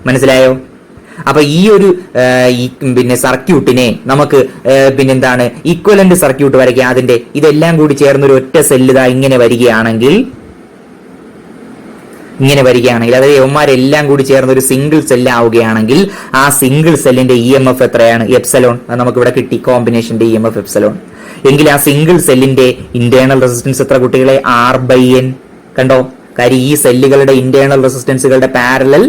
A: മനസ്സിലായോ? അപ്പൊ ഈ ഒരു പിന്നെ സർക്യൂട്ടിനെ നമുക്ക് പിന്നെന്താണ് ഇക്വലന്റ് സർക്യൂട്ട് വരയ്ക്കുക. അതിന്റെ ഇതെല്ലാം കൂടി ചേർന്ന് ഒരു ഒറ്റ സെല്ല് ഇതാ ഇങ്ങനെ വരികയാണെങ്കിൽ അതായത് ഇവന്മാരെല്ലാം കൂടി ചേർന്ന് ഒരു സിംഗിൾ സെല്ല് ആവുകയാണെങ്കിൽ ആ സിംഗിൾ സെല്ലിന്റെ ഇ എം എഫ് എത്രയാണ്? എപ്സലോൺ. അത് നമുക്ക് ഇവിടെ കിട്ടി, കോമ്പിനേഷന്റെ ഇ എം എഫ് എപ്സലോൺ. എങ്കിൽ ആ സിംഗിൾ സെല്ലിന്റെ ഇന്റേണൽ റെസിസ്റ്റൻസ് എത്ര കുട്ടികളെ? r/n. കണ്ടോ? കാര്യം ഈ സെല്ലുകളുടെ ഇന്റേണൽ റെസിസ്റ്റൻസുകളുടെ പാരലൽ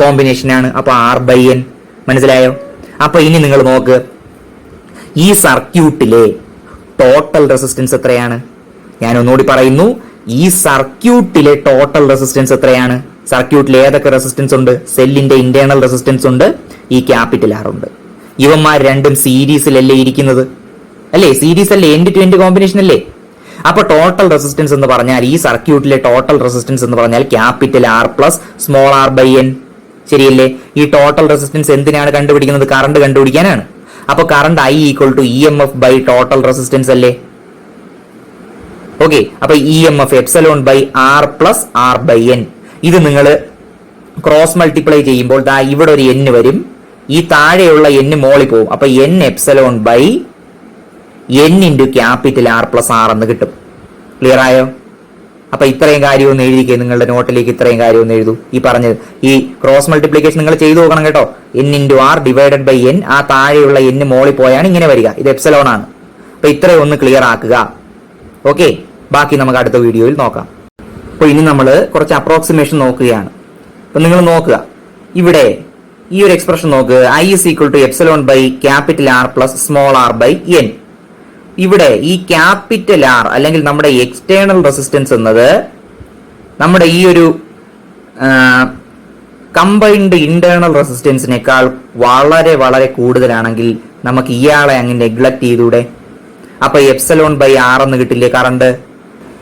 A: കോമ്പിനേഷൻ ആണ്. അപ്പൊ r/n. മനസ്സിലായോ? അപ്പൊ ഇനി നിങ്ങൾ നോക്ക്, ഈ സർക്യൂട്ടിലെ ടോട്ടൽ റെസിസ്റ്റൻസ് എത്രയാണ്? ഞാൻ ഒന്നുകൂടി പറയുന്നു, ഈ സർക്യൂട്ടിലെ ടോട്ടൽ റെസിസ്റ്റൻസ് എത്രയാണ്? സർക്യൂട്ടിൽ ഏതൊക്കെ റെസിസ്റ്റൻസ് ഉണ്ട്? സെല്ലിന്റെ ഇന്റേണൽ റെസിസ്റ്റൻസ് ഉണ്ട്, ഈ ക്യാപിറ്റൽ ആർ ഉണ്ട്. ഇവന്മാർ രണ്ടും സീരീസിലല്ലേ ഇരിക്കുന്നത്? അല്ലേ? സീരീസ് അല്ലേ? എൻഡ് ടു എൻഡ് കോമ്പിനേഷൻ അല്ലേ? അപ്പൊ ടോട്ടൽ റെസിസ്റ്റൻസ് എന്ന് പറഞ്ഞാൽ, ഈ സർക്യൂട്ടിലെ ടോട്ടൽ റെസിസ്റ്റൻസ് എന്ന് പറഞ്ഞാൽ capital R plus small r/n, ശരിയല്ലേ? ഈ ടോട്ടൽ റെസിസ്റ്റൻസ് എന്തിനാണ് കണ്ടുപിടിക്കുന്നത്? കറണ്ട് കണ്ടുപിടിക്കാനാണ്. അപ്പൊ current I equal to E M F by total resistance അല്ലേ? ഓക്കെ. അപ്പൊ E M F epsilon by R plus r/n. ഇത് നിങ്ങൾ ക്രോസ് മൾട്ടിപ്ലൈ ചെയ്യുമ്പോൾ ദാ ഇവിടെ ഒരു n വരും, ഈ താഴെയുള്ള n മോളിൽ പോകും. അപ്പൊ n epsilon by n into capital R plus r എന്ന് കിട്ടും. ക്ലിയർ ആയോ? അപ്പൊ ഇത്രയും കാര്യം ഒന്ന് എഴുതിക്കേ, നിങ്ങളുടെ നോട്ടിലേക്ക് ഇത്രയും കാര്യം ഒന്ന് എഴുതൂ. ഈ പറഞ്ഞത് ഈ ക്രോസ് മൾട്ടിപ്ലിക്കേഷൻ നിങ്ങൾ ചെയ്തു നോക്കണം കേട്ടോ. n into r divided by n, ആ താഴെയുള്ള n മോളിൽ പോയാണ് ഇങ്ങനെ വരിക. ഇത് എപ്സലോൺ ആണ്. അപ്പൊ ഇത്രയും ഒന്ന് ക്ലിയർ ആക്കുക. ഓക്കെ, ബാക്കി നമുക്ക് അടുത്ത വീഡിയോയിൽ നോക്കാം. അപ്പൊ ഇനി നമ്മൾ കുറച്ച് അപ്രോക്സിമേഷൻ നോക്കുകയാണ്. അപ്പൊ നിങ്ങൾ നോക്കുക, ഇവിടെ ഈ ഒരു എക്സ്പ്രഷൻ നോക്കുക, I is equal to epsilon by capital R plus small r by n. ഇവിടെ ഈ ക്യാപിറ്റൽ ആർ അല്ലെങ്കിൽ നമ്മുടെ എക്സ്റ്റേണൽ റെസിസ്റ്റൻസ് എന്നത് നമ്മുടെ ഈ ഒരു കമ്പൈൻഡ് ഇന്റേണൽ റെസിസ്റ്റൻസിനേക്കാൾ വളരെ വളരെ കൂടുതലാണെങ്കിൽ നമുക്ക് ഇയാളെ അങ്ങ് നെഗ്ലക്ട് ചെയ്തൂടെ? അപ്പൊ എപ്സലോൺ ബൈ ആർ എന്ന് കിട്ടില്ലേ കറണ്ട്?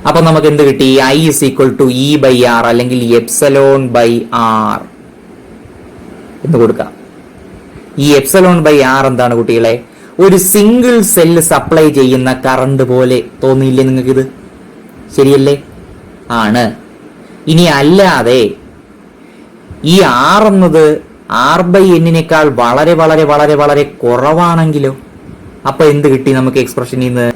A: അപ്പൊ നമുക്ക് എന്ത് കിട്ടി? I is equal to E by R അല്ലെങ്കിൽ എപ്സലോൺ ബൈ ആർ എന്ന് കൊടുക്കാം. ഈ എപ്സലോൺ ബൈ ആർ എന്താണ് കുട്ടികളെ? ഒരു സിംഗിൾ സെല്ല് സപ്ലൈ ചെയ്യുന്ന കറണ്ട് പോലെ തോന്നിയില്ലേ നിങ്ങൾക്കിത്? ശരിയല്ലേ? ആണ്. ഇനി അല്ലാതെ ഈ ആർ എന്നത് r/n വളരെ വളരെ വളരെ വളരെ കുറവാണെങ്കിലോ? അപ്പൊ എന്ത് കിട്ടി നമുക്ക് എക്സ്പ്രഷനിൽ നിന്ന്?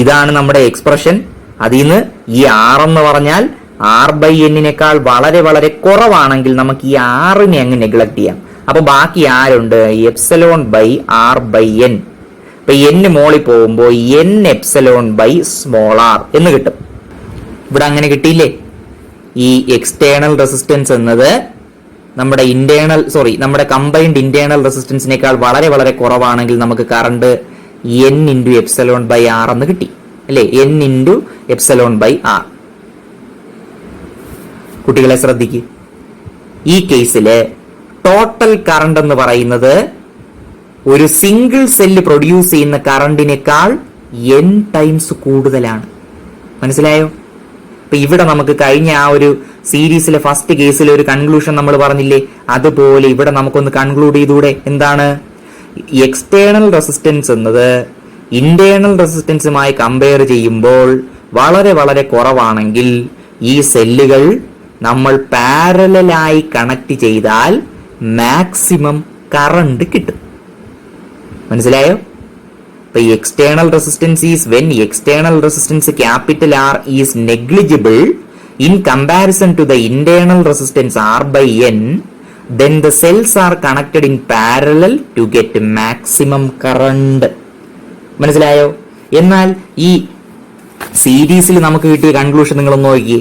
A: ഇതാണ് നമ്മുടെ എക്സ്പ്രഷൻ. അതിൽ നിന്ന് ഈ ആർ എന്ന് പറഞ്ഞാൽ r/n വളരെ വളരെ കുറവാണെങ്കിൽ നമുക്ക് ഈ ആറിനെ അങ്ങ് നെഗ്ലക്ട് ചെയ്യാം. അപ്പൊ ബാക്കി ആരുണ്ട്? Epsilon by r/n. ഇപ്പൊ n മോളിൽ പോകുമ്പോ n epsilon by small r എന്ന് കിട്ടും. ഇവിടെ അങ്ങനെ കിട്ടിയില്ലേ? ഈ എക്സ്റ്റേണൽ റെസിസ്റ്റൻസ് എന്നത് നമ്മുടെ കമ്പൈൻഡ് ഇന്റേണൽ റെസിസ്റ്റൻസിനേക്കാൾ വളരെ വളരെ കുറവാണെങ്കിൽ നമുക്ക് current n into epsilon by R എന്ന് കിട്ടി അല്ലേ? n into epsilon by R. കുട്ടികളെ ശ്രദ്ധിക്കുക, ഈ കേസില് ടോട്ടൽ കറണ്ട് എന്ന് പറയുന്നത് ഒരു സിംഗിൾ സെല്ല് പ്രൊഡ്യൂസ് ചെയ്യുന്ന കറണ്ടിനേക്കാൾ n ടൈംസ് കൂടുതലാണ്. മനസ്സിലായോ? അപ്പൊ ഇവിടെ നമുക്ക് കഴിഞ്ഞ ആ ഒരു സീരീസിലെ ഫസ്റ്റ് കേസിലെ ഒരു കൺക്ലൂഷൻ നമ്മൾ പറഞ്ഞില്ലേ, അതുപോലെ ഇവിടെ നമുക്കൊന്ന് കൺക്ലൂഡ് ചെയ്തൂടെ? എന്താണ്? എക്സ്റ്റേണൽ റെസിസ്റ്റൻസ് എന്നത് ഇന്റേണൽ റെസിസ്റ്റൻസുമായി കമ്പയർ ചെയ്യുമ്പോൾ വളരെ വളരെ കുറവാണെങ്കിൽ ഈ സെല്ലുകൾ നമ്മൾ പാരലലായി കണക്ട് ചെയ്താൽ മാക്സിമം കറണ്ട് കിട്ടും. മനസ്സിലായോ? അപ്പൊ ഈ external resistance is when external resistance capital R is negligible in comparison to the internal resistance R by N, then the cells are connected in parallel to get maximum current. മനസ്സിലായോ? എന്നാൽ ഈ സീരീസിൽ നമുക്ക് കിട്ടിയ കൺക്ലൂഷൻ നിങ്ങളൊന്ന് നോക്കിയേ.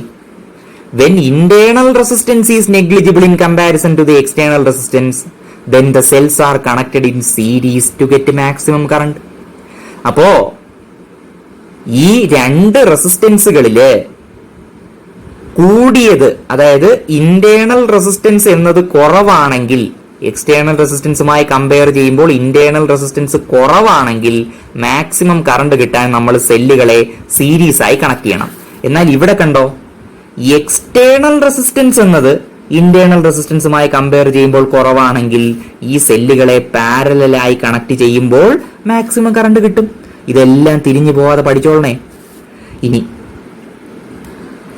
A: When internal resistance is negligible in comparison to the external resistance, then the cells are connected in series to get maximum current. അപ്പോ ഈ രണ്ട് റെസിസ്റ്റൻസുകളില് കൂടിയത്, അതായത് ഇന്റേണൽ റെസിസ്റ്റൻസ് എന്നത് കുറവാണെങ്കിൽ, എക്സ്റ്റേണൽ റെസിസ്റ്റൻസുമായി കമ്പയർ ചെയ്യുമ്പോൾ ഇന്റേണൽ റെസിസ്റ്റൻസ് കുറവാണെങ്കിൽ മാക്സിമം കറണ്ട് കിട്ടാൻ നമ്മൾ സെല്ലുകളെ സീരീസ് ആയി കണക്ട് ചെയ്യണം. എന്നാൽ ഇവിടെ കണ്ടോ, എക്സ്റ്റേണൽ റെസിസ്റ്റൻസ് എന്നത് ഇന്റേണൽ റെസിസ്റ്റൻസുമായി കമ്പയർ ചെയ്യുമ്പോൾ കുറവാണെങ്കിൽ ഈ സെല്ലുകളെ പാരലലായി കണക്ട് ചെയ്യുമ്പോൾ മാക്സിമം കറണ്ട് കിട്ടും. ഇതെല്ലാം തിരിഞ്ഞു പോവാതെ പഠിച്ചോളണേ. ഇനി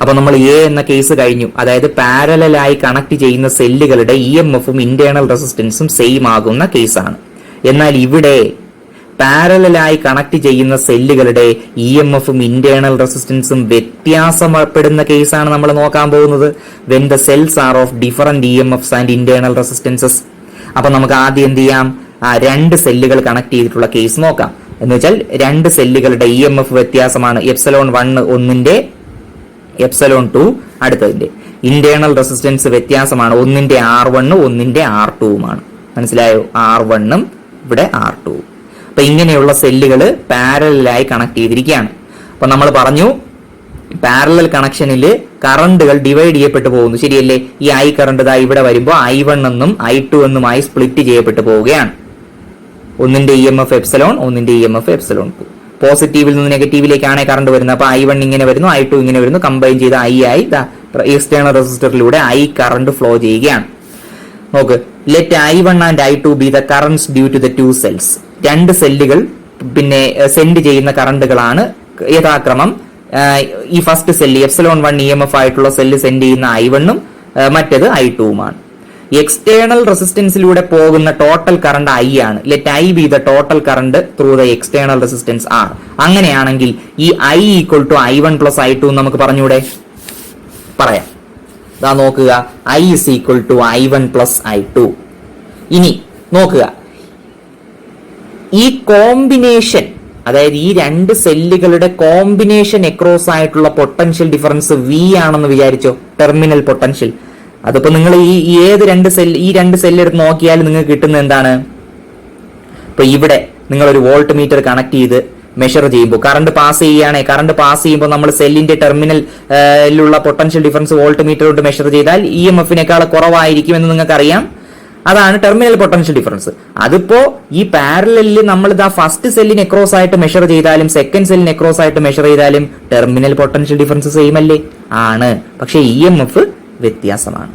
A: അപ്പൊ നമ്മൾ എ എന്ന കേസ് കഴിഞ്ഞു. അതായത് പാരലലായി കണക്ട് ചെയ്യുന്ന സെല്ലുകളുടെ ഇ എം എഫും ഇന്റേണൽ റെസിസ്റ്റൻസും സെയിം ആകുന്ന കേസാണ്. എന്നാൽ ഇവിടെ പാരലലായി കണക്ട് ചെയ്യുന്ന സെല്ലുകളുടെ ഇ എം എഫും ഇന്റേണൽ റെസിസ്റ്റൻസും വ്യത്യാസപ്പെടുന്ന കേസാണ് നമ്മൾ നോക്കാൻ പോകുന്നത്. When the cells are of different E M എഫ്സ് and internal resistances. അപ്പൊ നമുക്ക് ആദ്യം എന്ത് ചെയ്യാം, ആ രണ്ട് സെല്ലുകൾ കണക്ട് ചെയ്തിട്ടുള്ള കേസ് നോക്കാം. എന്ന് വെച്ചാൽ രണ്ട് സെല്ലുകളുടെ ഇ എം എഫ് വ്യത്യാസമാണ്. എപ്സിലോൺ 1 ഒന്നിന്റെ, എപ്സിലോൺ 2 അടുത്തതിന്റെ. ഇന്റേണൽ റെസിസ്റ്റൻസ് വ്യത്യാസമാണ്. ഒന്നിന്റെ R1 ഒന്നിന്റെ R2മാണ്. മനസ്സിലായോ? R1 ഇവിടെ R2. അപ്പൊ ഇങ്ങനെയുള്ള സെല്ലുകൾ പാരലലായി കണക്ട് ചെയ്തിരിക്കുകയാണ്. അപ്പൊ നമ്മൾ പറഞ്ഞു പാരലൽ കണക്ഷനിൽ കറണ്ടുകൾ ഡിവൈഡ് ചെയ്യപ്പെട്ടു പോകുന്നു, ശരിയല്ലേ? ഈ I കറണ്ട് ഇവിടെ വരുമ്പോൾ I1 എന്നും I2 എന്നുമായി സ്പ്ലിറ്റ് ചെയ്യപ്പെട്ടു പോവുകയാണ്. ഒന്നിന്റെ ഇ എം എഫ് എപ്സിലോൺ, ഒന്നിന്റെ ഇ എം എഫ് എപ്സിലോൺ 2. പോസിറ്റീവിൽ നിന്ന് നെഗറ്റീവിലേക്കാണ് കറണ്ട് വരുന്നത്. അപ്പൊ I1 ഇങ്ങനെ വരുന്നു, I2 ഇങ്ങനെ വരുന്നു. കമ്പൈൻ ചെയ്ത് I ആയി എക്സ്റ്റേണൽ റെസിസ്റ്ററിലൂടെ I കറണ്ട് ഫ്ലോ ചെയ്യുകയാണ്. നോക്ക്, let I1 and I2 be the currents due to the two cells. രണ്ട് സെല്ലുകൾ പിന്നെ സെൻഡ് ചെയ്യുന്ന കറണ്ടുകളാണ് യഥാക്രമം. ഈ first cell epsilon 1 E M F ആയിട്ടുള്ള സെല്ല് സെൻഡ് ചെയ്യുന്ന I1 മറ്റേത് I2മാണ്. എക്സ്റ്റേണൽ റെസിസ്റ്റൻസിലൂടെ പോകുന്ന ടോട്ടൽ കറണ്ട് I ആണ്. Let I be the total current through the external resistance R. അങ്ങനെയാണെങ്കിൽ ഈ I equal to I1 plus I2 നമുക്ക് പറഞ്ഞൂടെ? പറയാം. ഇതാ നോക്കുക, I is equal to I1 plus I2. ഇനി നോക്കുക, ഈ കോമ്പിനേഷൻ, അതായത് ഈ രണ്ട് സെല്ലുകളുടെ കോമ്പിനേഷൻ എക്രോസ് ആയിട്ടുള്ള പൊട്ടൻഷ്യൽ ഡിഫറൻസ് V ആണെന്ന് വിചാരിച്ചോ, ടെർമിനൽ പൊട്ടൻഷ്യൽ. അതിപ്പോ നിങ്ങൾ ഈ രണ്ട് സെല്ല് എടുത്ത് നോക്കിയാൽ നിങ്ങൾക്ക് കിട്ടുന്നത് എന്താണ്? ഇപ്പൊ ഇവിടെ നിങ്ങൾ ഒരു വോൾട്ട് മീറ്റർ കണക്ട് ചെയ്ത് മെഷർ ചെയ്യുമ്പോൾ കറണ്ട് പാസ് ചെയ്യുകയാണെ, കറണ്ട് പാസ് ചെയ്യുമ്പോൾ നമ്മൾ സെല്ലിന്റെ ടെർമിനലിലുള്ള പൊട്ടൻഷ്യൽ ഡിഫറൻസ് വോൾട്ട് മീറ്റർ കൊണ്ട് മെഷർ ചെയ്താൽ ഇ എം എഫിനേക്കാൾ കുറവായിരിക്കും എന്ന് നിങ്ങൾക്ക് അറിയാം. അതാണ് ടെർമിനൽ പൊട്ടൻഷ്യൽ ഡിഫറൻസ്. അതിപ്പോ ഈ പാരലലിൽ നമ്മൾ ഇതാ ഫസ്റ്റ് സെല്ലിന് എക്രോസ് ആയിട്ട് മെഷർ ചെയ്താലും സെക്കൻഡ് സെല്ലിന് എക്രോസ് ആയിട്ട് മെഷർ ചെയ്താലും ടെർമിനൽ പൊട്ടൻഷ്യൽ ഡിഫറൻസ് സെയിം അല്ലേ? ആണ്. പക്ഷെ ഇ എം എഫ് വ്യത്യാസമാണ്.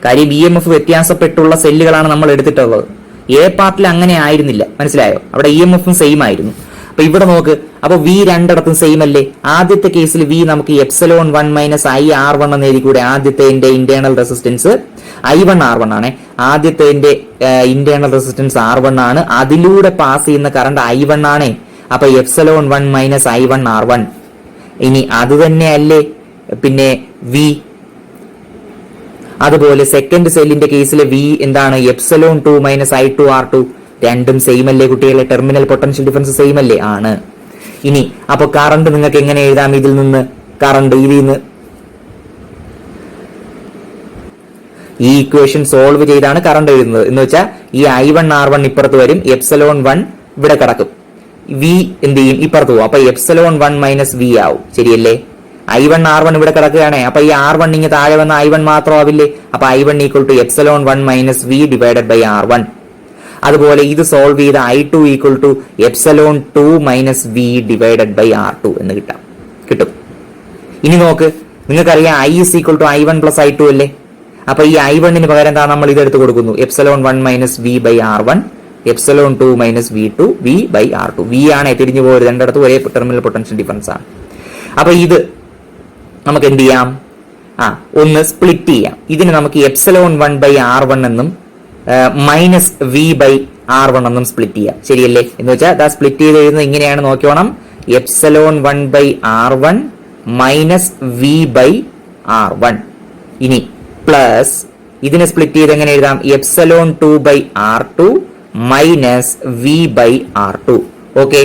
A: കാര്യം ഇ എം എഫ് വ്യത്യാസപ്പെട്ടുള്ള സെല്ലുകളാണ് നമ്മൾ എടുത്തിട്ടുള്ളത്. എ പാർട്ടിൽ അങ്ങനെ ആയിരുന്നില്ല, മനസ്സിലായോ? അവിടെ ഇ എം എഫും സെയിം ആയിരുന്നു. അപ്പൊ ഇവിടെ നോക്ക്, അപ്പൊ V രണ്ടിടത്തും സെയിം അല്ലേ? ആദ്യത്തെ കേസിൽ V നമുക്ക് എപ്സിലോൺ 1 മൈനസ് I R1 എന്ന് എഴുതിക്കൂടെ? ആദ്യത്തെ ഇന്റേണൽ റെസിസ്റ്റൻസ് I1 R1 ആണ്. ആദ്യത്തെ ഇന്റേണൽ റെസിസ്റ്റൻസ് R1 ആണ്. അതിലൂടെ പാസ് ചെയ്യുന്ന കറണ്ട് I1 ആണ്. അപ്പൊ എപ്സിലോൺ 1 മൈനസ് I1 R1. ഇനി അത് തന്നെയല്ലേ പിന്നെ V. അതുപോലെ സെക്കൻഡ് സെല്ലിന്റെ കേസിലെ V എന്താണ്? Epsilon 2 minus I2 R2. രണ്ടും സെയിം അല്ലേ കുട്ടികളെ? ടെർമിനൽ പൊട്ടൻഷ്യൽ ഡിഫറൻസ് സെയിം അല്ലേ? ആണ്. ഇനി അപ്പൊ കറണ്ട് നിങ്ങൾക്ക് എങ്ങനെ എഴുതാം? ഇതിൽ നിന്ന് കറണ്ട് ഇതിൽ നിന്ന് ഈ ഇക്വേഷൻ സോൾവ് ചെയ്താണ് കറണ്ട് എഴുതുന്നത്. എന്ന് വെച്ചാൽ ഈ I1 R1 ഇപ്പുറത്ത് വരും, എപ്സിലോൺ 1 ഇവിടെ കിടക്കും, V എന്ത് ചെയ്യും? ഇപ്പുറത്ത് പോകും. അപ്പൊ എപ്സിലോൺ 1 മൈനസ് V ആവും, ശരിയല്ലേ? I1 R1 ഇവിടെ കിടക്കുകയാണെ, അപ്പൊ ഈ R1 ഇങ്ങനെ താഴെ വന്ന I1 മാത്രം ആവില്ലേ? അപ്പൊ I1 equal to epsilon 1 minus V divided by R1. അതുപോലെ ഇത് സോൾവ് ചെയ്ത I2 equal to epsilon 2 minus V divided by R2 എന്ന് കിട്ടും. ഇനി നോക്ക്, നിങ്ങൾക്കറിയാം I is equal to I1 plus I2 അല്ലേ? അപ്പൊ ഈ I1 പകരം എന്താ നമ്മൾ ഇതെടുത്ത് കൊടുക്കുന്നു, ε1 minus V by R1, ε2 minus V2 V by R2. V ആണ് തിരിഞ്ഞു പോയത്, രണ്ടിടത്തും ഒരേ ടെർമിനൽ പൊട്ടൻഷ്യൽ ഡിഫറൻസ് ആണ്. അപ്പൊ ഇത് നമുക്ക് എന്ത് ചെയ്യാം, ഒന്ന് സ്പ്ലിറ്റ് ചെയ്യാം. ഇതിന് നമുക്ക് ε1 ബൈ R1 എന്നും മൈനസ് V ബൈ R1 എന്നും സ്പ്ലിറ്റ് ചെയ്യാം. ശരിയല്ലേ? എന്ന് വെച്ചാൽ സ്പ്ലിറ്റ് ചെയ്ത് എഴുതുന്നത് ഇങ്ങനെയാണ്, നോക്കിയോണം. ε1 by R1 minus V by R1. ഇനി പ്ലസ് ഇതിനെ സ്പ്ലിറ്റ് ചെയ്ത് എങ്ങനെ എഴുതാം, ε2 by R2 minus V by R2. Okay,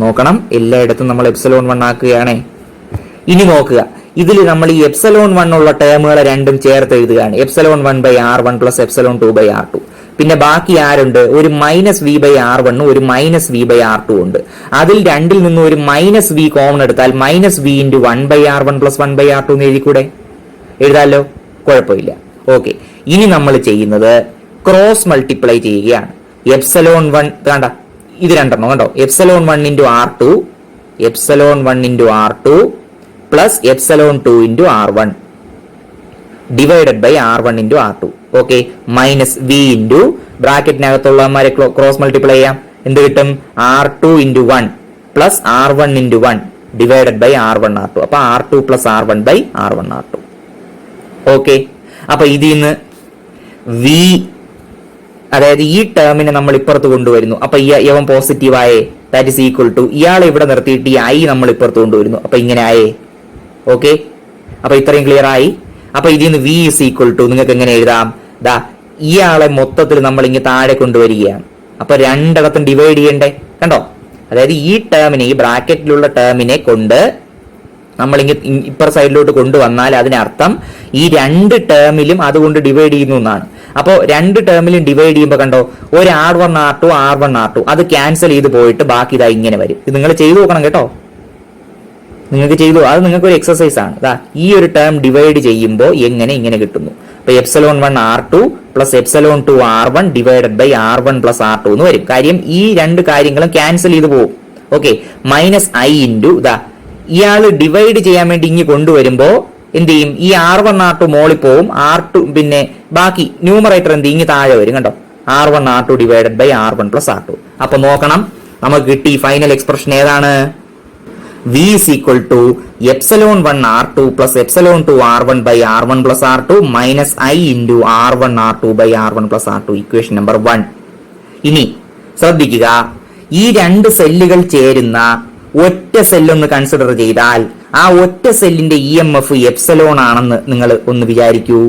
A: നോക്കണം, എല്ലായിടത്തും നമ്മൾ ε1 ആക്കുകയാണേ. ഇനി നോക്കുക, ഇതിൽ നമ്മൾ ഈ ε1 ഉള്ള ടേമുകളെ രണ്ടും ചേർത്ത് എഴുതുകയാണ്. ε1 by R1 plus ε2 by R2. പിന്നെ ബാക്കി ആരുണ്ട്, ഒരു മൈനസ് V ബൈ R1 ഒരു മൈനസ് V ബൈ R2 ഉണ്ട്. അതിൽ രണ്ടിൽ നിന്നും ഒരു മൈനസ് V കോമൺ എടുത്താൽ minus V into 1 by R1 plus 1 by R2 എന്ന് എഴുതിക്കൂടെ? എഴുതാലോ, കുഴപ്പമില്ല. ഓക്കെ, ഇനി നമ്മൾ ചെയ്യുന്നത് ക്രോസ് മൾട്ടിപ്ലൈ ചെയ്യുകയാണ്. ε1 വേണ്ട, ഇത് രണ്ടെണ്ണം കണ്ടോ, ε1 into R2 ε1 into R2 plus ε2 into R1 divided by R1 into R2. Okay, minus V into ബ്രാക്കറ്റിനകത്തുള്ളമാരെ ക്രോസ് മൾട്ടിപ്ലൈ ചെയ്യാം. എന്ത് കിട്ടും, R2 into 1 plus R1 into 1 divided by R1 R2. അപ്പൊ R2 plus R1 by R1 R2. Okay, അപ്പൊ ഇതിൽ നിന്ന് V, അതായത് ഈ ടേമിനെ നമ്മൾ ഇപ്പുറത്ത് കൊണ്ടുവരുന്നു. അപ്പൊ ഇവൻ പോസിറ്റീവ് ആയേ, ദാറ്റ് ഇസ് ഈക്വൽ ടു ഇയാളെ ഇവിടെ നിർത്തിയിട്ട് ഈ I നമ്മൾ ഇപ്പുറത്ത് കൊണ്ടുവരുന്നു. അപ്പൊ ഇങ്ങനെ ആയേ. ഓക്കെ, അപ്പൊ ഇത്രയും ക്ലിയർ ആയി. അപ്പൊ ഇതിൽ നിന്ന് V ഇസ് ഈക്വൽ ടു നിങ്ങൾക്ക് എങ്ങനെ എഴുതാം, ഇയാളെ മൊത്തത്തിൽ നമ്മൾ ഇങ്ങനെ താഴെ കൊണ്ടുവരികയാണ്. അപ്പൊ രണ്ടിടത്തും ഡിവൈഡ് ചെയ്യണ്ടേ, കണ്ടോ? അതായത് ഈ ടേമിനെ, ഈ ബ്രാക്കറ്റിലുള്ള ടേമിനെ കൊണ്ട് നമ്മൾ ഇപ്പർ സൈഡിലോട്ട് കൊണ്ടുവന്നാൽ അതിനർത്ഥം ഈ രണ്ട് ടേമിലും അതുകൊണ്ട് ഡിവൈഡ് ചെയ്യുന്നു എന്നാണ്. അപ്പോൾ രണ്ട് ടേമിലും ഡിവൈഡ് ചെയ്യുമ്പോൾ കണ്ടോ, ഒരു R1 R2 R1 R2 അത് ക്യാൻസൽ ചെയ്ത് പോയിട്ട് ബാക്കി ഇതാ ഇങ്ങനെ വരും. ഇത് നിങ്ങൾ ചെയ്തു നോക്കണം കേട്ടോ, നിങ്ങൾക്ക് ചെയ്തു, അത് നിങ്ങൾക്ക് ഒരു എക്സസൈസ് ആണ്. ഈ ഒരു ടേം ഡിവൈഡ് ചെയ്യുമ്പോൾ ഇങ്ങനെ കിട്ടുന്നു. അപ്പൊ ε1 R2 plus ε2 R1 divided by R1 plus R2 എന്ന് വരും. കാര്യം ഈ രണ്ട് കാര്യങ്ങളും ക്യാൻസൽ ചെയ്ത് പോകും. ഓക്കെ, മൈനസ് I ഇൻറ്റു ഇയാള് ഡിവൈഡ് ചെയ്യാൻ വേണ്ടി ഇങ്ങ് കൊണ്ടുവരുമ്പോ എന്ത് ചെയ്യും, ഈ R1 R2 മോളിൽ പോവും, R2 പിന്നെ ബാക്കി ന്യൂമറേറ്റർ എന്ത് ചെയ്യും, താഴെ വരും. കണ്ടോ, R1 R2 divided by R1 plus R2. അപ്പൊ നോക്കണം, നമുക്ക് കിട്ടി ഫൈനൽ എക്സ്പ്രഷൻ ഏതാണ്, V is equal to ε1 R2 plus ε2 R1 by R1 plus R2 minus I into R1 R2 by R1 plus R2. Equation number 1. ഇനി ശ്രദ്ധിക്കുക, ഈ രണ്ട് സെല്ലുകൾ ചേരുന്ന ഒറ്റ സെല്ലൊന്ന് കൺസിഡർ ചെയ്താൽ ആ ഒറ്റ സെല്ലിന്റെ EMF എപ്സിലോൺ ആണെന്ന് നിങ്ങൾ ഒന്ന് വിചാരിക്കൂ.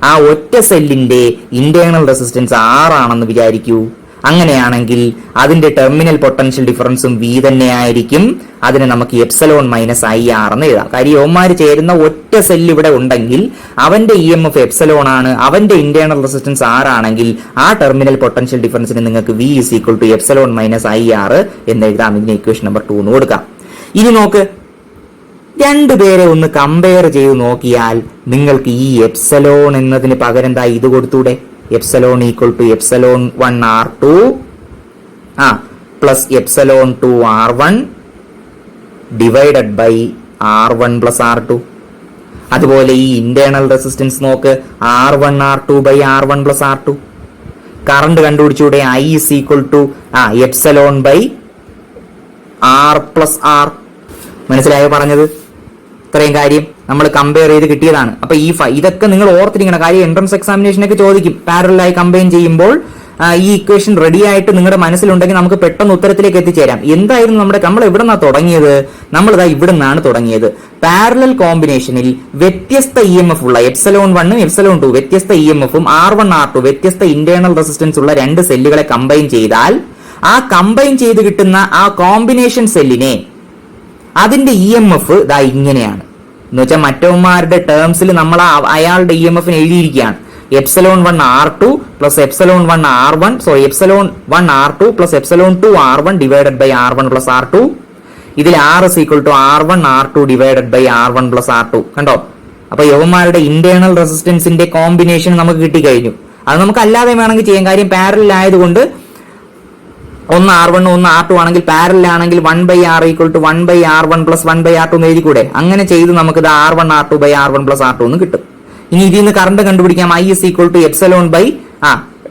A: ആ ഒറ്റ സെല്ലിന്റെ ഇന്റേണൽ റെസിസ്റ്റൻസ് R ആണെന്ന് വിചാരിക്കൂ. അങ്ങനെയാണെങ്കിൽ അതിന്റെ ടെർമിനൽ പൊട്ടൻഷ്യൽ ഡിഫറൻസും V തന്നെയായിരിക്കും. അതിനെ നമുക്ക് എപ്സിലോൺ മൈനസ് IR എന്ന് എഴുതാം. കാര്യം യോമാര് ചേരുന്ന ഒറ്റ സെല്ല് ഇവിടെ ഉണ്ടെങ്കിൽ അവന്റെ EMF എപ്സിലോൺ ആണ്, അവന്റെ ഇന്റേണൽ റെസിസ്റ്റൻസ് R ആണെങ്കിൽ ആ ടെർമിനൽ പൊട്ടൻഷ്യൽ ഡിഫറൻസിന് നിങ്ങൾക്ക് V is equal to epsilon minus IR എന്ന് എഴുതാം. ഇതിന് ഇക്വേഷൻ നമ്പർ 2 എന്ന് കൊടുക്കാം. ഇനി നോക്ക്, രണ്ടുപേരെ ഒന്ന് കമ്പയർ ചെയ്ത് നോക്കിയാൽ നിങ്ങൾക്ക് ഈ എപ്സിലോൺ എന്നതിന് പകരം എന്താ ഇത് കൊടുത്തൂടെ, epsilon equal to epsilon 1 R2 plus epsilon 2 R1 divided by R1 plus R2. അതുപോലെ ഈ ഇന്റേണൽ റെസിസ്റ്റൻസ് നോക്ക്, R1 R2 by R1 plus R2. Current കണ്ടുപിടിച്ചൂടെ, I is equal to epsilon by R plus R. മനസ്സിലായോ പറഞ്ഞത്? ഇത്രയും കാര്യം നമ്മൾ compare ചെയ്ത് കിട്ടിയതാണ്. അപ്പൊ ഈ ഇതൊക്കെ നിങ്ങൾ ഓർത്തിരിക്കണം. കാര്യം എൻട്രൻസ് എക്സാമിനേഷനൊക്കെ ചോദിക്കും. പാരലലായി കമ്പൈൻ ചെയ്യുമ്പോൾ ഈ ഇക്വേഷൻ റെഡി ആയിട്ട് നിങ്ങളുടെ മനസ്സിലുണ്ടെങ്കിൽ നമുക്ക് പെട്ടെന്ന് ഉത്തരത്തിലേക്ക് എത്തിച്ചേരാം. എന്തായിരുന്നു നമ്മൾ എവിടെ നിന്നാണ് തുടങ്ങിയത്? നമ്മളിതാ ഇവിടെ നിന്നാണ് തുടങ്ങിയത്. പാരലൽ കോമ്പിനേഷനിൽ വ്യത്യസ്ത EMF ഉള്ള എപ്സിലോൺ 1 എപ്സിലോൺ 2 വ്യത്യസ്ത EMFഉം R1 R2 വ്യത്യസ്ത ഇന്റേണൽ റെസിസ്റ്റൻസ് ഉള്ള രണ്ട് സെല്ലുകളെ കമ്പൈൻ ചെയ്താൽ ആ കമ്പൈൻ ചെയ്ത് കിട്ടുന്ന ആ കോമ്പിനേഷൻ സെല്ലിനെ അതിന്റെ EMF ദാ ഇങ്ങനെയാണ്. എന്ന് വെച്ചാൽ മറ്റവന്മാരുടെ ടേംസിൽ നമ്മൾ അയാളുടെ EMF എഴുതിയിരിക്കുകയാണ്. Epsilon 1 R2 plus epsilon 1 R1 epsilon 1 R2 plus epsilon 2 R1 divided by R1 plus R2. ഇതിൽ R is equal to R1 R2 divided by R1 plus R2. കണ്ടോ? അപ്പൊ യവന്മാരുടെ ഇന്റേണൽ റെസിസ്റ്റൻസിന്റെ കോമ്പിനേഷൻ നമുക്ക് കിട്ടിക്കഴിഞ്ഞു. അത് നമുക്ക് അല്ലാതെ വേണമെങ്കിൽ ചെയ്യാൻ. കാര്യം പാരലൽ ആയതുകൊണ്ട് ഒന്ന് R1 ഒന്ന് R2 ആണെങ്കിൽ പാരലൽ ആണെങ്കിൽ 1/R = 1/R1 + 1/R2 എന്ന് എഴുതിക്കൂടെ? അങ്ങനെ ചെയ്ത് നമുക്ക് ഇത് R1 R2 R1 + R2 എന്ന് കിട്ടും. ഇനി ഇതിൽ നിന്ന് കറണ്ട് കണ്ടുപിടിക്കാം. I =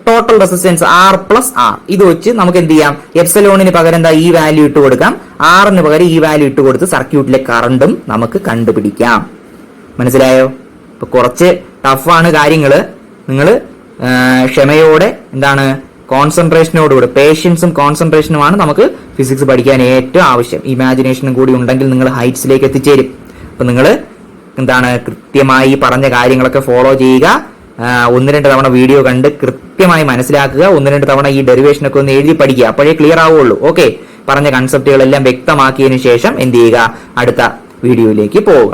A: total resistance R + R. ഇത് വെച്ച് നമുക്ക് എന്ത് ചെയ്യാം? എപ്സിലോണിന് പകരം എന്താ ഈ വാല്യൂ ഇട്ട് കൊടുക്കാം, ആറിന് പകരം ഈ വാല്യൂ ഇട്ട് കൊടുത്ത് സർക്യൂട്ടിലെ കറണ്ടും നമുക്ക് കണ്ടുപിടിക്കാം. മനസ്സിലായോ? ഇപ്പൊ കുറച്ച് ടഫാണ് കാര്യങ്ങള്. നിങ്ങൾ ക്ഷമയോടെ എന്താണ് കോൺസെൻട്രേഷനോടുകൂടി, പേഷ്യൻസും കോൺസെൻട്രേഷനുമാണ് നമുക്ക് ഫിസിക്സ് പഠിക്കാൻ ഏറ്റവും ആവശ്യം. ഇമാജിനേഷനും കൂടി ഉണ്ടെങ്കിൽ നിങ്ങൾ ഹൈറ്റ്സിലേക്ക് എത്തിച്ചേരും. അപ്പൊ നിങ്ങൾ എന്താണ് കൃത്യമായി പറഞ്ഞ കാര്യങ്ങളൊക്കെ ഫോളോ ചെയ്യുക. 1-2 തവണ വീഡിയോ കണ്ട് കൃത്യമായി മനസ്സിലാക്കുക. 1-2 തവണ ഈ ഡെറിവേഷനൊക്കെ ഒന്ന് എഴുതി പഠിക്കുക. അപ്പോഴേ ക്ലിയർ ആവുള്ളൂ. ഓക്കെ, പറഞ്ഞ കൺസെപ്റ്റുകളെല്ലാം വ്യക്തമാക്കിയതിനു ശേഷം എന്ത് ചെയ്യുക? അടുത്ത വീഡിയോയിലേക്ക് പോവുക.